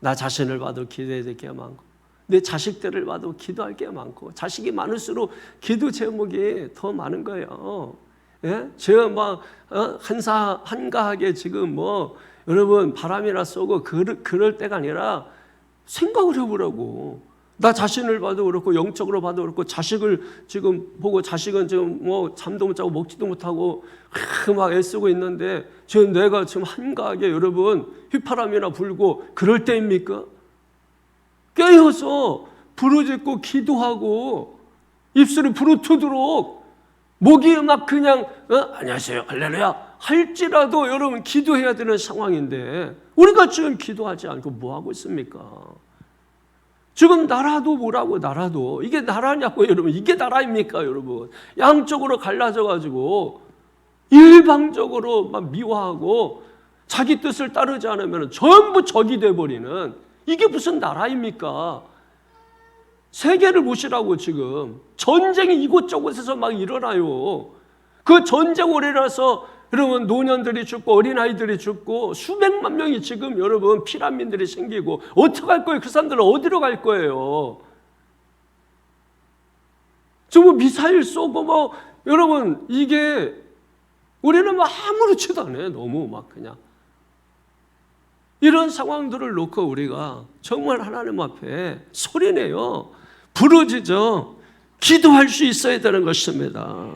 나 자신을 봐도 기도해야 될 게 많고 내 자식들을 봐도 기도할 게 많고 자식이 많을수록 기도 제목이 더 많은 거예요. 예? 제가 막 한가하게 지금 뭐 여러분 바람이나 쏘고 그럴 때가 아니라 생각을 해보라고. 나 자신을 봐도 그렇고 영적으로 봐도 그렇고 자식을 지금 보고 자식은 지금 뭐 잠도 못 자고 먹지도 못하고 막 애쓰고 있는데 지금 내가 지금 한가하게 여러분 휘파람이나 불고 그럴 때입니까? 깨어서 부르짖고 기도하고 입술이 부르트도록 목이 막 그냥 안녕하세요 할렐루야 할지라도 여러분 기도해야 되는 상황인데 우리가 지금 기도하지 않고 뭐 하고 있습니까? 지금 나라도 뭐라고 나라도 이게 나라냐고 여러분. 이게 나라입니까 여러분? 양쪽으로 갈라져 가지고 일방적으로 막 미워하고 자기 뜻을 따르지 않으면 전부 적이 돼버리는 이게 무슨 나라입니까? 세계를 보시라고. 지금 전쟁이 이곳저곳에서 막 일어나요. 그 전쟁으로 인해서 여러분 노년들이 죽고 어린아이들이 죽고 수백만 명이 지금 여러분 피난민들이 생기고 어떻게 할 거예요? 그 사람들은 어디로 갈 거예요? 뭐 미사일 쏘고 뭐 여러분 이게 우리는 뭐 아무렇지도 않아요. 너무 막 그냥 이런 상황들을 놓고 우리가 정말 하나님 앞에 소리내요. 부르짖어 기도할 수 있어야 되는 것입니다.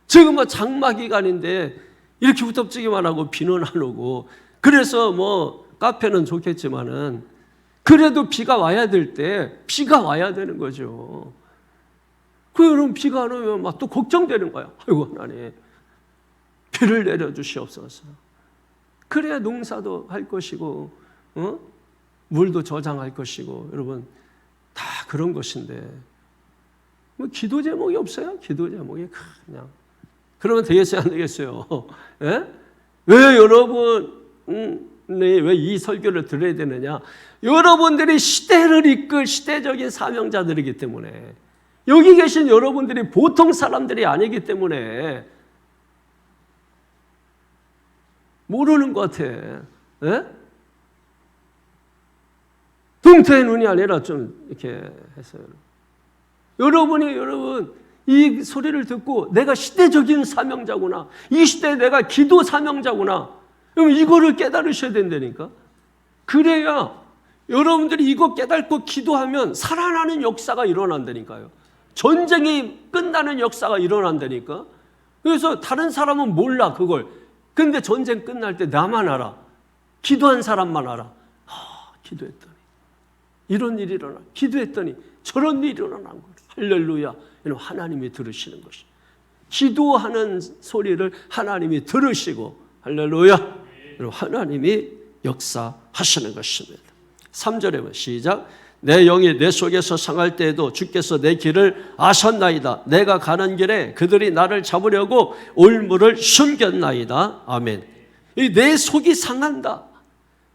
지금 뭐 장마 기간인데 이렇게 후덥지기만 하고 비는 안 오고 그래서 뭐 카페는 좋겠지만은 그래도 비가 와야 될 때 비가 와야 되는 거죠. 그럼 비가 안 오면 막 또 걱정되는 거야. 아이고 하나님 비를 내려주시옵소서. 그래야 농사도 할 것이고 물도 저장할 것이고 여러분 다 그런 것인데 뭐 기도 제목이 없어요? 기도 제목이 그냥 그러면 되겠어요? 안 되겠어요? 예? 왜 여러분 왜 이 설교를 들어야 되느냐? 여러분들이 시대를 이끌 시대적인 사명자들이기 때문에 여기 계신 여러분들이 보통 사람들이 아니기 때문에 모르는 것 같아. 예? 등태의 눈이 아니라 좀 이렇게 했어요. 여러분 이 소리를 듣고 내가 시대적인 사명자구나. 이 시대에 내가 기도 사명자구나. 그럼 이거를 깨달으셔야 된다니까. 그래야 여러분들이 이거 깨닫고 기도하면 살아나는 역사가 일어난다니까요. 전쟁이 끝나는 역사가 일어난다니까. 그래서 다른 사람은 몰라 그걸. 근데 전쟁 끝날 때 나만 알아. 기도한 사람만 알아. 기도했더니 이런 일이 일어나. 기도했더니 저런 일이 일어난 거예요. 할렐루야. 하나님이 들으시는 것이. 기도하는 소리를 하나님이 들으시고 할렐루야. 하나님이 역사하시는 것입니다. 3절에 보면 시작. 내 영이 내 속에서 상할 때에도 주께서 내 길을 아셨나이다. 내가 가는 길에 그들이 나를 잡으려고 올무를 숨겼나이다. 아멘. 내 속이 상한다.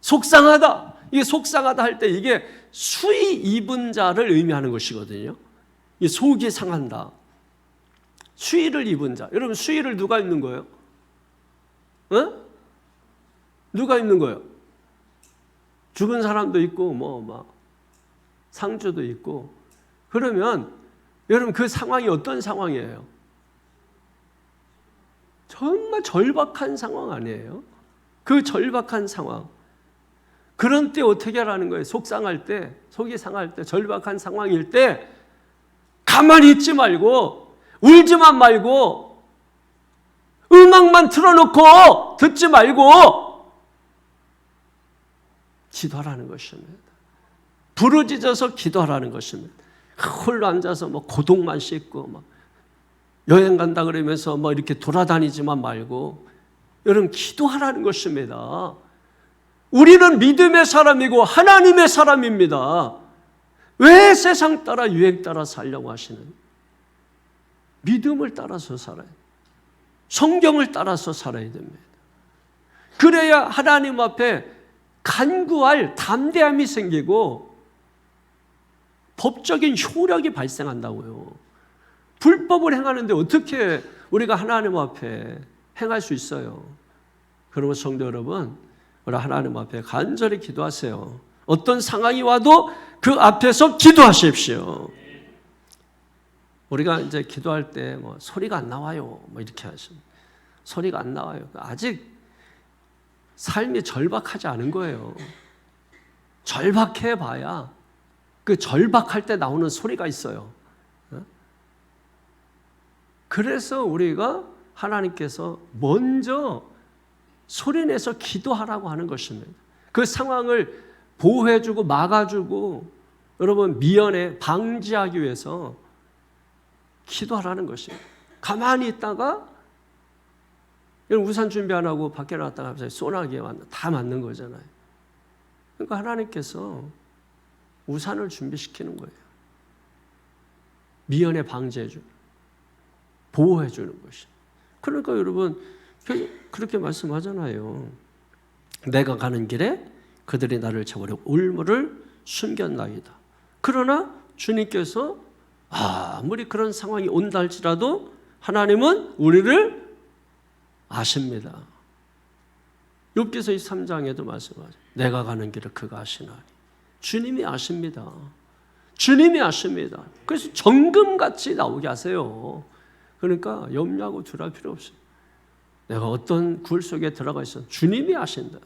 속상하다. 이게 속상하다 할 때 이게 수위 입은 자를 의미하는 것이거든요. 이 속이 상한다. 수위를 입은 자. 여러분 수위를 누가 입는 거예요? 누가 입는 거예요? 죽은 사람도 있고 막 상주도 있고. 그러면 여러분 그 상황이 어떤 상황이에요? 정말 절박한 상황 아니에요? 그 절박한 상황. 그런 때 어떻게 하라는 거예요? 속상할 때, 속이 상할 때, 절박한 상황일 때 가만히 있지 말고 울지만 말고 음악만 틀어놓고 듣지 말고 기도하라는 것입니다. 부르짖어서 기도하라는 것입니다. 홀로 앉아서 고독만 씻고 여행 간다 그러면서 이렇게 돌아다니지만 말고 여러분 기도하라는 것입니다. 우리는 믿음의 사람이고 하나님의 사람입니다. 왜 세상 따라 유행 따라 살려고 하시는? 믿음을 따라서 살아요. 성경을 따라서 살아야 됩니다. 그래야 하나님 앞에 간구할 담대함이 생기고 법적인 효력이 발생한다고요. 불법을 행하는데 어떻게 우리가 하나님 앞에 행할 수 있어요? 그러면 성도 여러분, 우리 하나님 앞에 간절히 기도하세요. 어떤 상황이 와도 그 앞에서 기도하십시오. 우리가 이제 기도할 때 소리가 안 나와요. 이렇게 하시면 소리가 안 나와요. 아직 삶이 절박하지 않은 거예요. 절박해 봐야 그 절박할 때 나오는 소리가 있어요. 그래서 우리가 하나님께서 먼저 소리내서 기도하라고 하는 것입니다. 그 상황을 보호해주고 막아주고 여러분 미연에 방지하기 위해서 기도하라는 것입니다. 가만히 있다가 우산 준비 안 하고 밖에 나갔다가 갑자기 소나기에 다 맞는 거잖아요. 그러니까 하나님께서 우산을 준비시키는 거예요. 미연에 방지해주는, 보호해주는 것이. 그러니까 여러분 그렇게 말씀하잖아요. 내가 가는 길에 그들이 나를 잡으려고 올무를 숨겼나이다. 그러나 주님께서 아무리 그런 상황이 온다 할지라도 하나님은 우리를 아십니다. 욥기서 23장에도 말씀하죠. 내가 가는 길을 그가 아시나니. 주님이 아십니다. 주님이 아십니다. 그래서 정금같이 나오게 하세요. 그러니까 염려하고 두려울 필요 없어요. 내가 어떤 굴 속에 들어가 있어 주님이 아신다.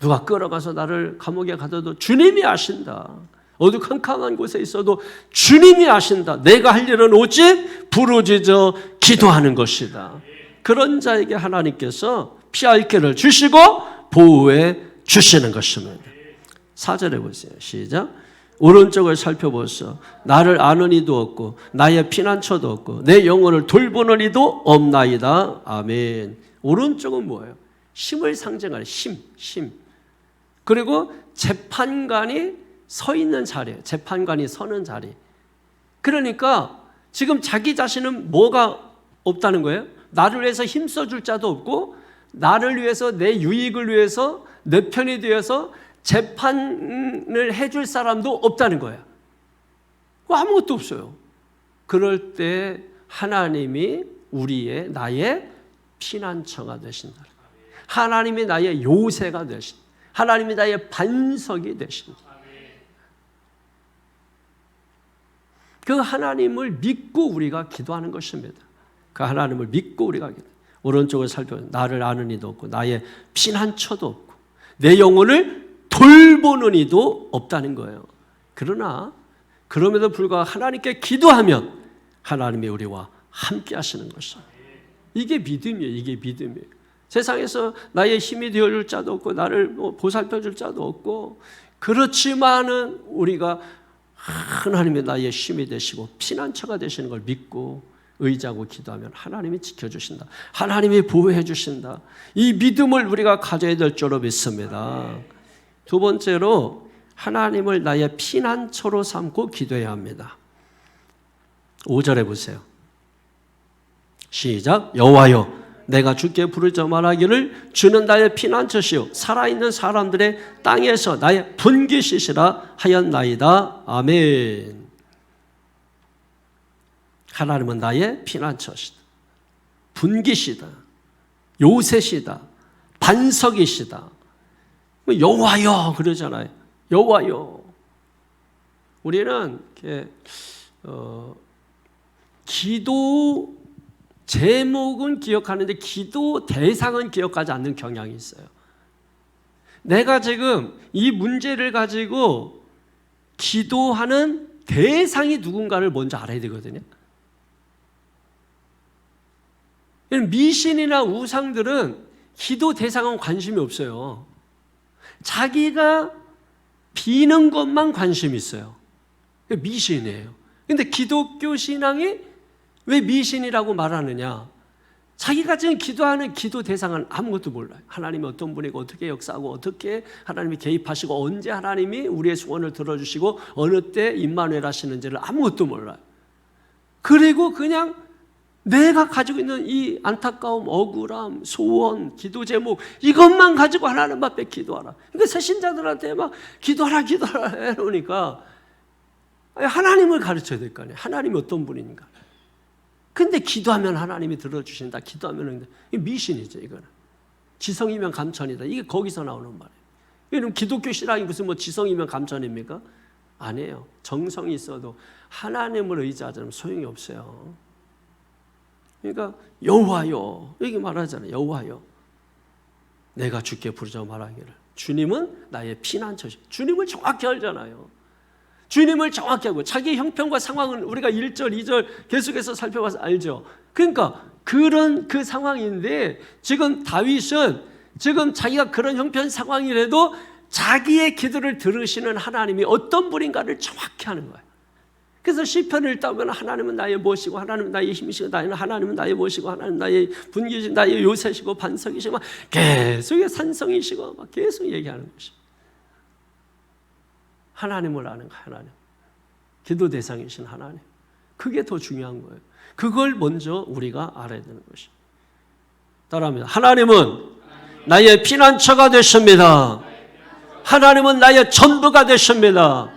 누가 끌어가서 나를 감옥에 가둬도 주님이 아신다. 어두컴컴한 곳에 있어도 주님이 아신다. 내가 할 일은 오직 부르짖어 기도하는 것이다. 그런 자에게 하나님께서 피할 길을 주시고 보호해 주시는 것입니다. 4절에 보세요. 시작. 오른쪽을 살펴보소. 나를 아는 이도 없고 나의 피난처도 없고 내 영혼을 돌보는 이도 없나이다. 아멘. 오른쪽은 뭐예요? 힘을 상징하는 힘. 그리고 재판관이 서 있는 자리예요. 재판관이 서는 자리. 그러니까 지금 자기 자신은 뭐가 없다는 거예요? 나를 위해서 힘써줄 자도 없고 나를 위해서 내 유익을 위해서 내 편이 되어서 재판을 해줄 사람도 없다는 거야. 아무것도 없어요. 그럴 때 하나님이 나의 피난처가 되신다. 하나님이 나의 요새가 되신, 하나님이 나의 반석이 되신, 그 하나님을 믿고 우리가 기도하는 것입니다. 그 하나님을 믿고 우리가 기도. 오른쪽을 살펴보면 나를 아는 이도 없고 나의 피난처도 없고 내 영혼을 돌보는 이도 없다는 거예요. 그러나 그럼에도 불구하고 하나님께 기도하면 하나님이 우리와 함께 하시는 것입니다. 이게 믿음이에요. 이게 믿음이에요. 세상에서 나의 힘이 되어줄 자도 없고 나를 보살펴줄 자도 없고, 그렇지만은 우리가 하나님이 나의 힘이 되시고 피난처가 되시는 걸 믿고 의지하고 기도하면 하나님이 지켜주신다. 하나님이 보호해 주신다. 이 믿음을 우리가 가져야 될 줄로 믿습니다. 두 번째로 하나님을 나의 피난처로 삼고 기도해야 합니다. 5절에 보세요. 시작. 여호와여 내가 주께 부르짖어 말하기를 주는 나의 피난처시요 살아있는 사람들의 땅에서 나의 분깃이시라 하였나이다. 아멘. 하나님은 나의 피난처시다. 분깃이다. 요새시다. 반석이시다. 여호와여 그러잖아요. 여호와여. 우리는 기도 제목은 기억하는데 기도 대상은 기억하지 않는 경향이 있어요. 내가 지금 이 문제를 가지고 기도하는 대상이 누군가를 먼저 알아야 되거든요. 미신이나 우상들은 기도 대상은 관심이 없어요. 자기가 비는 것만 관심이 있어요. 미신이에요. 근데 기독교 신앙이 왜 미신이라고 말하느냐? 자기가 지금 기도하는 기도 대상은 아무것도 몰라요. 하나님이 어떤 분이고 어떻게 역사하고 어떻게 하나님이 개입하시고 언제 하나님이 우리의 소원을 들어주시고 어느 때 임마누엘 하시는지를 아무것도 몰라요. 그리고 그냥 내가 가지고 있는 이 안타까움, 억울함, 소원, 기도 제목 이것만 가지고 하나님 앞에 기도하라. 그러니까 새신자들한테 막 기도하라 해놓으니까 하나님을 가르쳐야 될 거 아니에요. 하나님이 어떤 분인가. 근데 기도하면 하나님이 들어주신다. 기도하면 미신이죠. 이거는 지성이면 감천이다. 이게 거기서 나오는 말이에요. 그럼 기독교 신앙이 무슨 지성이면 감천입니까? 아니에요. 정성이 있어도 하나님을 의지하지 않으면 소용이 없어요. 그러니까 여호와여 여기 말하잖아요. 여호와여 내가 주께 부르짖어 말하기를 주님은 나의 피난처시. 주님을 정확히 알잖아요. 주님을 정확히 하고 자기 형편과 상황은 우리가 1절, 2절 계속해서 살펴봐서 알죠. 그러니까 그런 그 상황인데 지금 다윗은 지금 자기가 그런 형편 상황이라도 자기의 기도를 들으시는 하나님이 어떤 분인가를 정확히 하는 거예요. 그래서 시편을 읽다 보면 하나님은 나의 무엇이고 하나님은 나의 힘이시고 하나님은 나의 무엇이고 하나님은 나의 분기시고 나의 요새시고 반석이시고 막 계속 산성이시고 막 계속 얘기하는 것입니다. 하나님을 아는 하나님, 기도 대상이신 하나님, 그게 더 중요한 거예요. 그걸 먼저 우리가 알아야 되는 것입니다. 따라합니다. 하나님은 나의 피난처가 되십니다. 하나님은 나의 전부가 되십니다.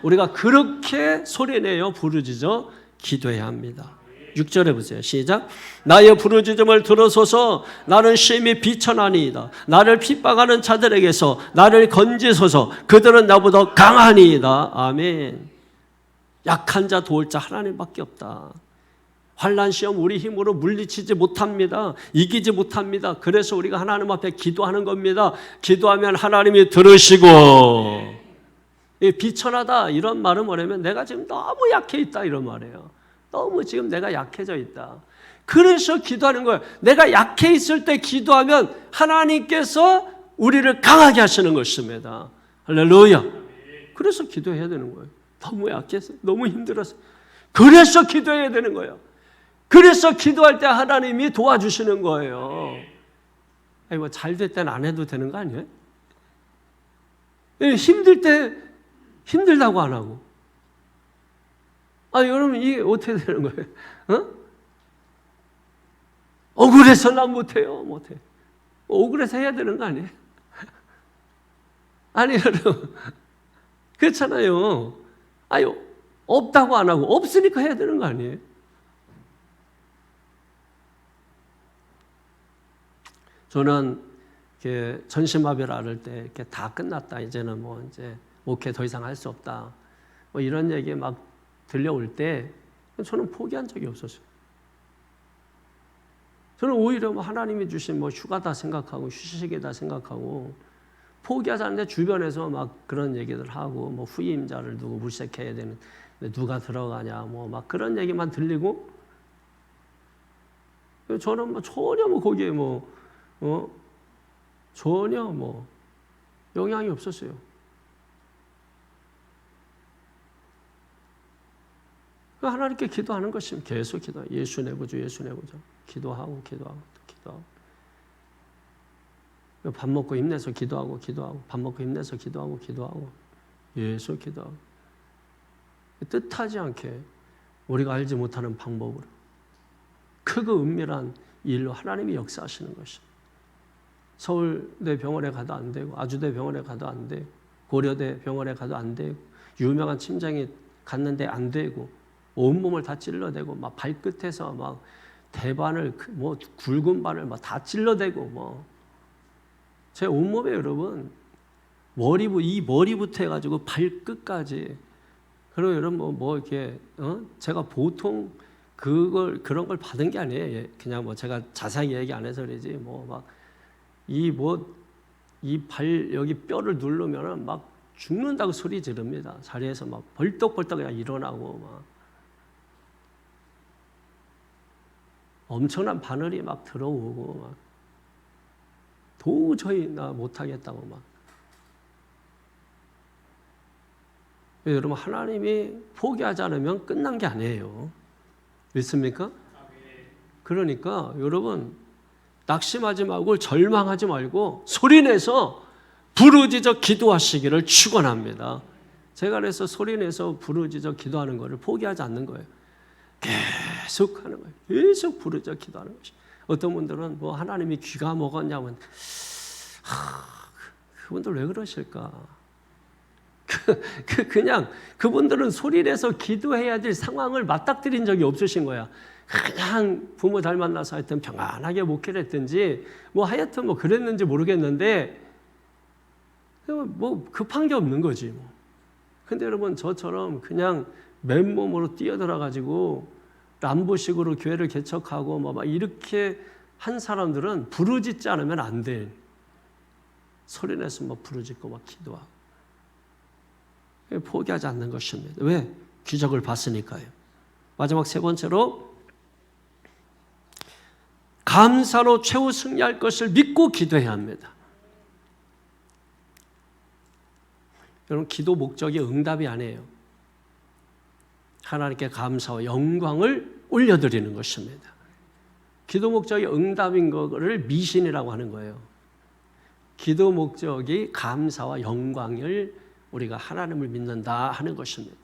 우리가 그렇게 소리내어 부르짖어 기도해야 합니다. 6절에 보세요. 시작. 나의 부르짖음을 들어소서. 나는 심히 비천하니이다. 나를 핍박하는 자들에게서 나를 건지소서. 그들은 나보다 강하니이다. 아멘. 약한 자 도울 자 하나님밖에 없다. 환난 시험 우리 힘으로 물리치지 못합니다. 이기지 못합니다. 그래서 우리가 하나님 앞에 기도하는 겁니다. 기도하면 하나님이 들으시고. 비천하다 이런 말은 뭐냐면 내가 지금 너무 약해 있다 이런 말이에요. 너무 지금 내가 약해져 있다. 그래서 기도하는 거예요. 내가 약해 있을 때 기도하면 하나님께서 우리를 강하게 하시는 것입니다. 할렐루야. 그래서 기도해야 되는 거예요. 너무 약해서 너무 힘들어서 그래서 기도해야 되는 거예요. 그래서 기도할 때 하나님이 도와주시는 거예요. 아니 뭐 잘 될 때는 안 해도 되는 거 아니에요? 힘들 때 힘들다고 안 하고. 여러분 이게 어떻게 되는 거예요? 억울해서 난 못해요. 못해. 억울해서 해야 되는 거 아니에요? 아니 여러분 그렇잖아요. 없다고 안 하고 없으니까 해야 되는 거 아니에요? 저는 이렇게 전신마비를 앓을 때 이렇게 다 끝났다. 이제는 뭐 이제 목회 더 이상 할 수 없다. 뭐 이런 얘기 막 들려올 때 저는 포기한 적이 없었어요. 저는 오히려 뭐 하나님이 주신 뭐 휴가다 생각하고 휴식이다 생각하고 포기하지 않는데 주변에서 막 그런 얘기들 하고 뭐 후임자를 누구 물색해야 되는 누가 들어가냐 뭐 막 그런 얘기만 들리고 저는 뭐 전혀 뭐 거기에 뭐 전혀 뭐 영향이 없었어요. 하나님께 기도하는 것입니다. 계속 기도. 예수 내보죠, 예수 내보죠. 기도하고 기도하고 기도하고. 밥 먹고 힘내서 기도하고 기도하고 밥 먹고 힘내서 기도하고 기도하고 예수 기도하고. 뜻하지 않게 우리가 알지 못하는 방법으로 크고 은밀한 일로 하나님이 역사하시는 것입니다. 서울대 병원에 가도 안 되고 아주대 병원에 가도 안 되고 고려대 병원에 가도 안 되고 유명한 침장이 갔는데 안 되고 온몸을 다 찔러대고 막 발끝에서 막 대반을 뭐 굵은 반을 막 다 찔러대고 뭐 제 온몸에 여러분 이 머리부터 해가지고 발끝까지 그리고 여러분 뭐 이렇게 제가 보통 그런 걸 받은 게 아니에요. 그냥 뭐 제가 자세하게 얘기 안 해서 그러지 뭐 막 이 발 여기 뼈를 누르면은 막 죽는다고 소리 지릅니다. 자리에서 막 벌떡벌떡 그냥 일어나고 막 엄청난 바늘이 막 들어오고 막 도저히 나 못하겠다고 막. 여러분 하나님이 포기하지 않으면 끝난 게 아니에요. 믿습니까? 그러니까 여러분 낙심하지 말고 절망하지 말고 소리내서 부르짖어 기도하시기를 축원합니다. 제가 그래서 소리내서 부르짖어 기도하는 것을 포기하지 않는 거예요. 계속 하는 거예요. 계속 부르짖어 기도하는 것이. 어떤 분들은 뭐 하나님이 귀가 먹었냐면 그분들 왜 그러실까? 그냥 그분들은 소리내서 기도해야 될 상황을 맞닥뜨린 적이 없으신 거야. 그냥 부모 잘 만나서 하여튼 평안하게 목회를 했든지 뭐 하여튼 뭐 그랬는지 모르겠는데 뭐 급한 게 없는 거지 뭐. 근데 여러분 저처럼 그냥 맨몸으로 뛰어들어 가지고 람보식으로 교회를 개척하고 뭐 막 이렇게 한 사람들은 부르짖지 않으면 안 돼. 소리내서 막 부르짖고 막 기도하고. 포기하지 않는 것입니다. 왜? 기적을 봤으니까요. 마지막 세 번째로 감사로 최후 승리할 것을 믿고 기도해야 합니다. 여러분 기도 목적이 응답이 아니에요. 하나님께 감사와 영광을 올려드리는 것입니다. 기도 목적이 응답인 것을 미신이라고 하는 거예요. 기도 목적이 감사와 영광을 우리가 하나님을 믿는다 하는 것입니다.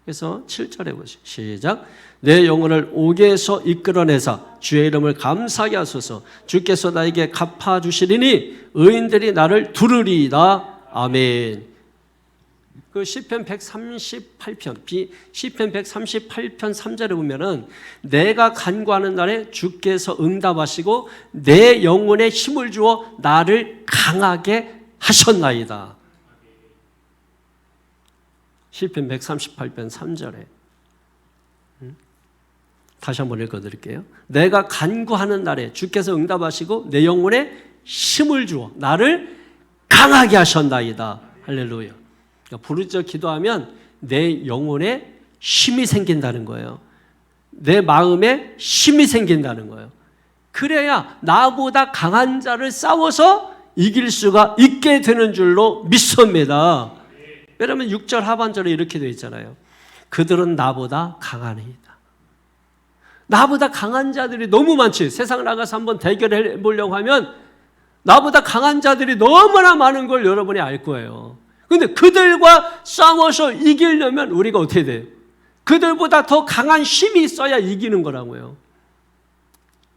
그래서 7절에 보시죠. 시작. 내 영혼을 옥에서 이끌어내사 주의 이름을 감사하게 하소서. 주께서 나에게 갚아주시리니 의인들이 나를 두르리이다. 아멘. 그 시편 138편, 시편 138편 3절에 보면은 내가 간구하는 날에 주께서 응답하시고 내 영혼에 힘을 주어 나를 강하게 하셨나이다. 시편 138편 3절에 다시 한번 읽어드릴게요. 내가 간구하는 날에 주께서 응답하시고 내 영혼에 힘을 주어 나를 강하게 하셨나이다. 할렐루야. 그러니까 부르짖어 기도하면 내 영혼에 힘이 생긴다는 거예요. 내 마음에 힘이 생긴다는 거예요. 그래야 나보다 강한 자를 싸워서 이길 수가 있게 되는 줄로 믿습니다. 왜냐하면 6절 하반절에 이렇게 되어 있잖아요. 그들은 나보다 강하니이다. 나보다 강한 자들이 너무 많지. 세상 나가서 한번 대결해 보려고 하면 나보다 강한 자들이 너무나 많은 걸 여러분이 알 거예요. 그런데 그들과 싸워서 이기려면 우리가 어떻게 돼요? 그들보다 더 강한 힘이 있어야 이기는 거라고요.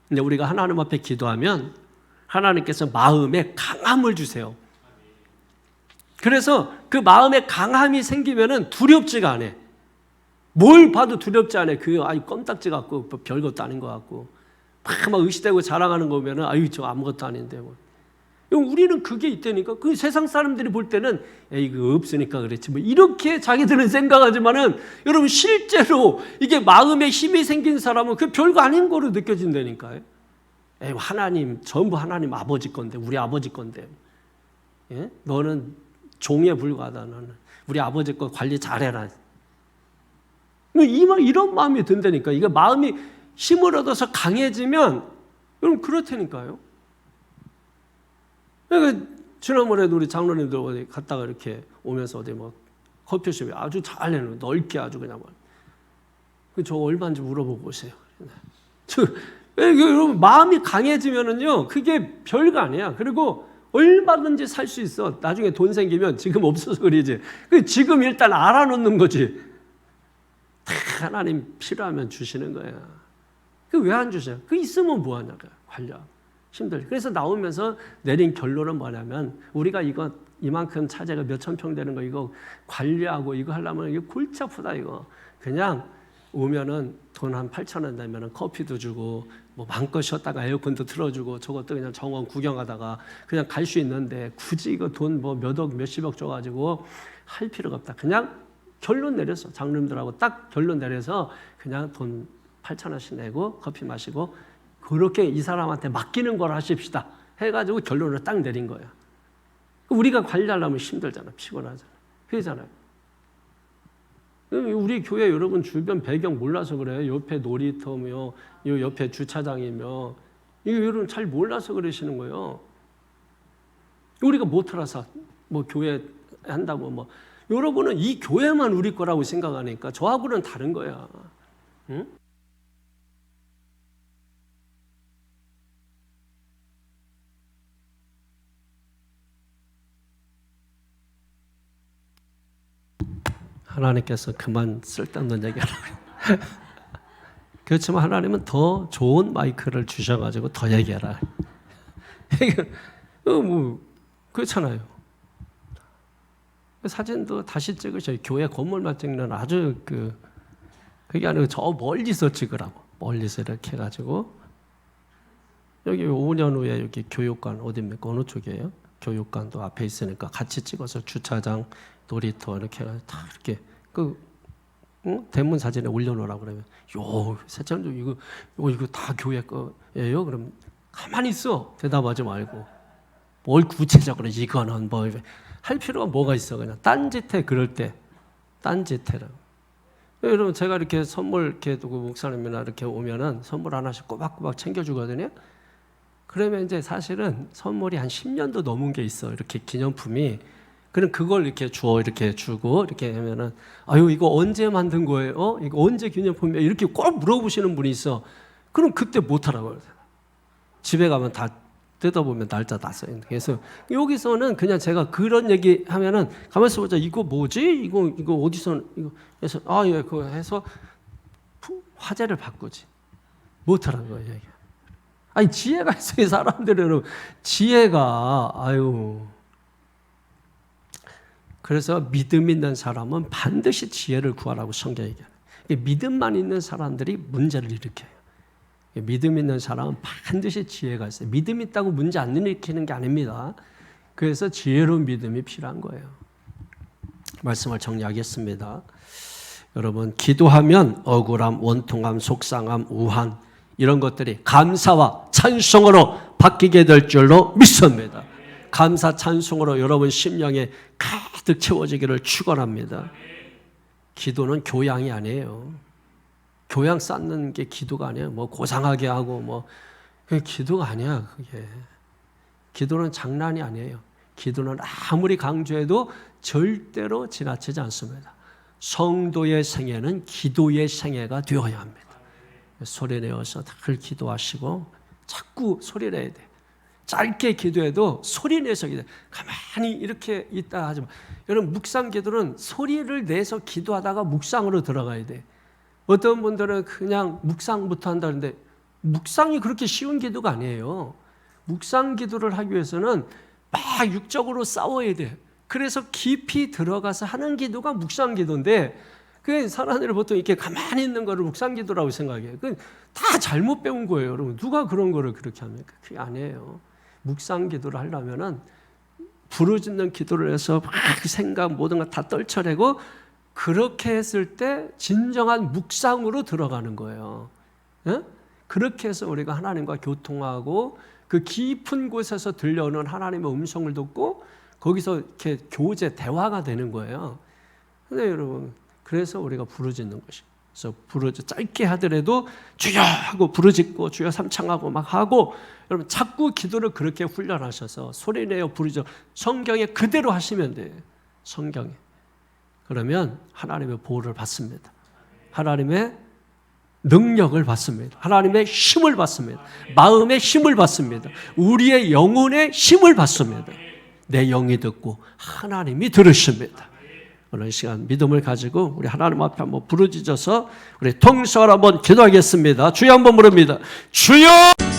근데 우리가 하나님 앞에 기도하면 하나님께서 마음에 강함을 주세요. 그래서 그 마음에 강함이 생기면은 두렵지가 않아. 뭘 봐도 두렵지 않아. 아유 껌딱지 같고 별것도 아닌 것 같고 막 의시되고 자랑하는 거 보면은 아유 저 아무것도 아닌데 뭐. 우리는 그게 있다니까. 그 세상 사람들이 볼 때는 에이 이거 없으니까 그렇지 뭐 이렇게 자기들은 생각하지만은 여러분 실제로 이게 마음에 힘이 생긴 사람은 그 별거 아닌 거로 느껴진다니까요. 에이 하나님 전부 하나님 아버지 건데 우리 아버지 건데 예? 너는 종에 불과하다. 너는 우리 아버지 거 관리 잘해라. 이런 마음이 든다니까. 이게 마음이 힘을 얻어서 강해지면 여러분 그렇다니까요. 그러니까 지난번에도 우리 장로님들 어디 갔다가 이렇게 오면서 어디 뭐 커피숍에 아주 잘 해놓은 넓게 아주 그냥 저 얼마인지 물어보고 오세요. 여러분 마음이 강해지면은요 그게 별거 아니야. 그리고 얼마든지 살 수 있어. 나중에 돈 생기면 지금 없어서 그러지. 지금 일단 알아놓는 거지. 다 하나님 필요하면 주시는 거야. 왜 안 주셔? 그 있으면 뭐하냐 관련. 힘들죠. 그래서 나오면서 내린 결론은 뭐냐면 우리가 이만큼 차제가 몇천 평 되는 거 이거 관리하고 이거 하려면 이게 골치 아프다 이거. 그냥 오면은 돈 한 8,000원 되면은 커피도 주고 뭐 마음껏 쉬었다가 에어컨도 틀어주고 저것도 그냥 정원 구경하다가 그냥 갈 수 있는데 굳이 이거 돈 뭐 몇억 몇십억 줘가지고 할 필요가 없다. 그냥 결론 내렸어. 장로님들하고 딱 결론 내려서 그냥 돈 8,000원씩 내고 커피 마시고 그렇게 이 사람한테 맡기는 걸 하십시다 해가지고 결론을 딱 내린 거야. 우리가 관리하려면 힘들잖아. 피곤하잖아. 그러잖아요. 우리 교회 여러분 주변 배경 몰라서 그래요. 옆에 놀이터며 옆에 주차장이며 이거 여러분 잘 몰라서 그러시는 거예요. 우리가 못하라서 뭐 교회 한다고 뭐 여러분은 이 교회만 우리 거라고 생각하니까 저하고는 다른 거야. 응? 하나님께서 그만 쓸데없는 얘기하라고. 그렇지만 하나님은 더 좋은 마이크를 주셔가지고 더 얘기하라. 뭐 그렇잖아요. 사진도 다시 찍으셔요. 교회 건물만 찍는 아주 그게 아니고 저 멀리서 찍으라고. 멀리서 이렇게 해가지고 여기 5년 후에 여기 교육관 어디입니까? 어느 쪽이에요? 교육관도 앞에 있으니까 같이 찍어서 주차장 놀이터 이렇게 다 이렇게 대문 사진에 올려놓으라고 그러면 세찬도 이거 다 교회 거예요? 그럼 가만히 있어. 대답하지 말고 뭘 구체적으로 이거는 뭐 할 필요가 뭐가 있어. 그냥 딴짓해. 그럴 때 딴짓해라. 여러분 제가 이렇게 선물 이렇게 두고 목사님이나 이렇게 오면은 선물 하나씩 꼬박꼬박 챙겨주거든요. 그러면 이제 사실은 선물이 한 10년도 넘은 게 있어. 이렇게 기념품이. 그럼 그걸 이렇게 이렇게 주고 이렇게 하면은 아유 이거 언제 만든 거예요? 이거 언제 기념품이에요? 이렇게 꼭 물어보시는 분이 있어. 그럼 그때 못하라고. 집에 가면 다 뜯어보면 날짜 다 써있는. 그래서 여기서는 그냥 제가 그런 얘기 하면은 가만있어 보자. 이거 뭐지? 이거 어디서 이거 해서 예 그거 해서 화제를 바꾸지. 못하라는 거예요. 아니 지혜가 있어요. 사람들은 지혜가 그래서 믿음 있는 사람은 반드시 지혜를 구하라고 성경이 얘기해요. 믿음만 있는 사람들이 문제를 일으켜요. 믿음 있는 사람은 반드시 지혜가 있어요. 믿음 있다고 문제 안 일으키는 게 아닙니다. 그래서 지혜로운 믿음이 필요한 거예요. 말씀을 정리하겠습니다. 여러분 기도하면 억울함, 원통함, 속상함, 우한 이런 것들이 감사와 찬송으로 바뀌게 될 줄로 믿습니다. 감사 찬송으로 여러분 심령에 가득 채워지기를 축원합니다. 기도는 교양이 아니에요. 교양 쌓는 게 기도가 아니에요. 뭐 고상하게 하고 뭐 그게 기도가 아니야. 그게 기도는 장난이 아니에요. 기도는 아무리 강조해도 절대로 지나치지 않습니다. 성도의 생애는 기도의 생애가 되어야 합니다. 소리 내어서 늘 기도하시고 자꾸 소리 내야 돼. 짧게 기도해도 소리 내서 기도해. 가만히 이렇게 있다 하지 마. 여러분 묵상 기도는 소리를 내서 기도하다가 묵상으로 들어가야 돼. 어떤 분들은 그냥 묵상부터 한다는데 묵상이 그렇게 쉬운 기도가 아니에요. 묵상 기도를 하기 위해서는 막 육적으로 싸워야 돼. 그래서 깊이 들어가서 하는 기도가 묵상 기도인데 그 사람들이 보통 이렇게 가만히 있는 거를 묵상 기도라고 생각해요. 그 다 잘못 배운 거예요, 여러분. 누가 그런 거를 그렇게 합니까? 그게 아니에요. 묵상 기도를 하려면은 부르짖는 기도를 해서 막 생각 모든 걸 다 떨쳐내고 그렇게 했을 때 진정한 묵상으로 들어가는 거예요. 예? 그렇게 해서 우리가 하나님과 교통하고 그 깊은 곳에서 들려오는 하나님의 음성을 듣고 거기서 이렇게 교제, 대화가 되는 거예요. 근데 여러분, 그래서 우리가 부르짖는 것이. 그래서 짧게 하더라도 주여 하고 부르짖고 주여 삼창하고 막 하고 여러분 자꾸 기도를 그렇게 훈련하셔서 소리내어 부르짖어 성경에 그대로 하시면 돼요. 성경에. 그러면 하나님의 보호를 받습니다. 하나님의 능력을 받습니다. 하나님의 힘을 받습니다. 마음의 힘을 받습니다. 우리의 영혼의 힘을 받습니다. 내 영이 듣고 하나님이 들으십니다. 오늘 시간 믿음을 가지고 우리 하나님 앞에 한번 부르짖어서 우리 통성을 한번 기도하겠습니다. 주여 한번 부릅니다. 주여!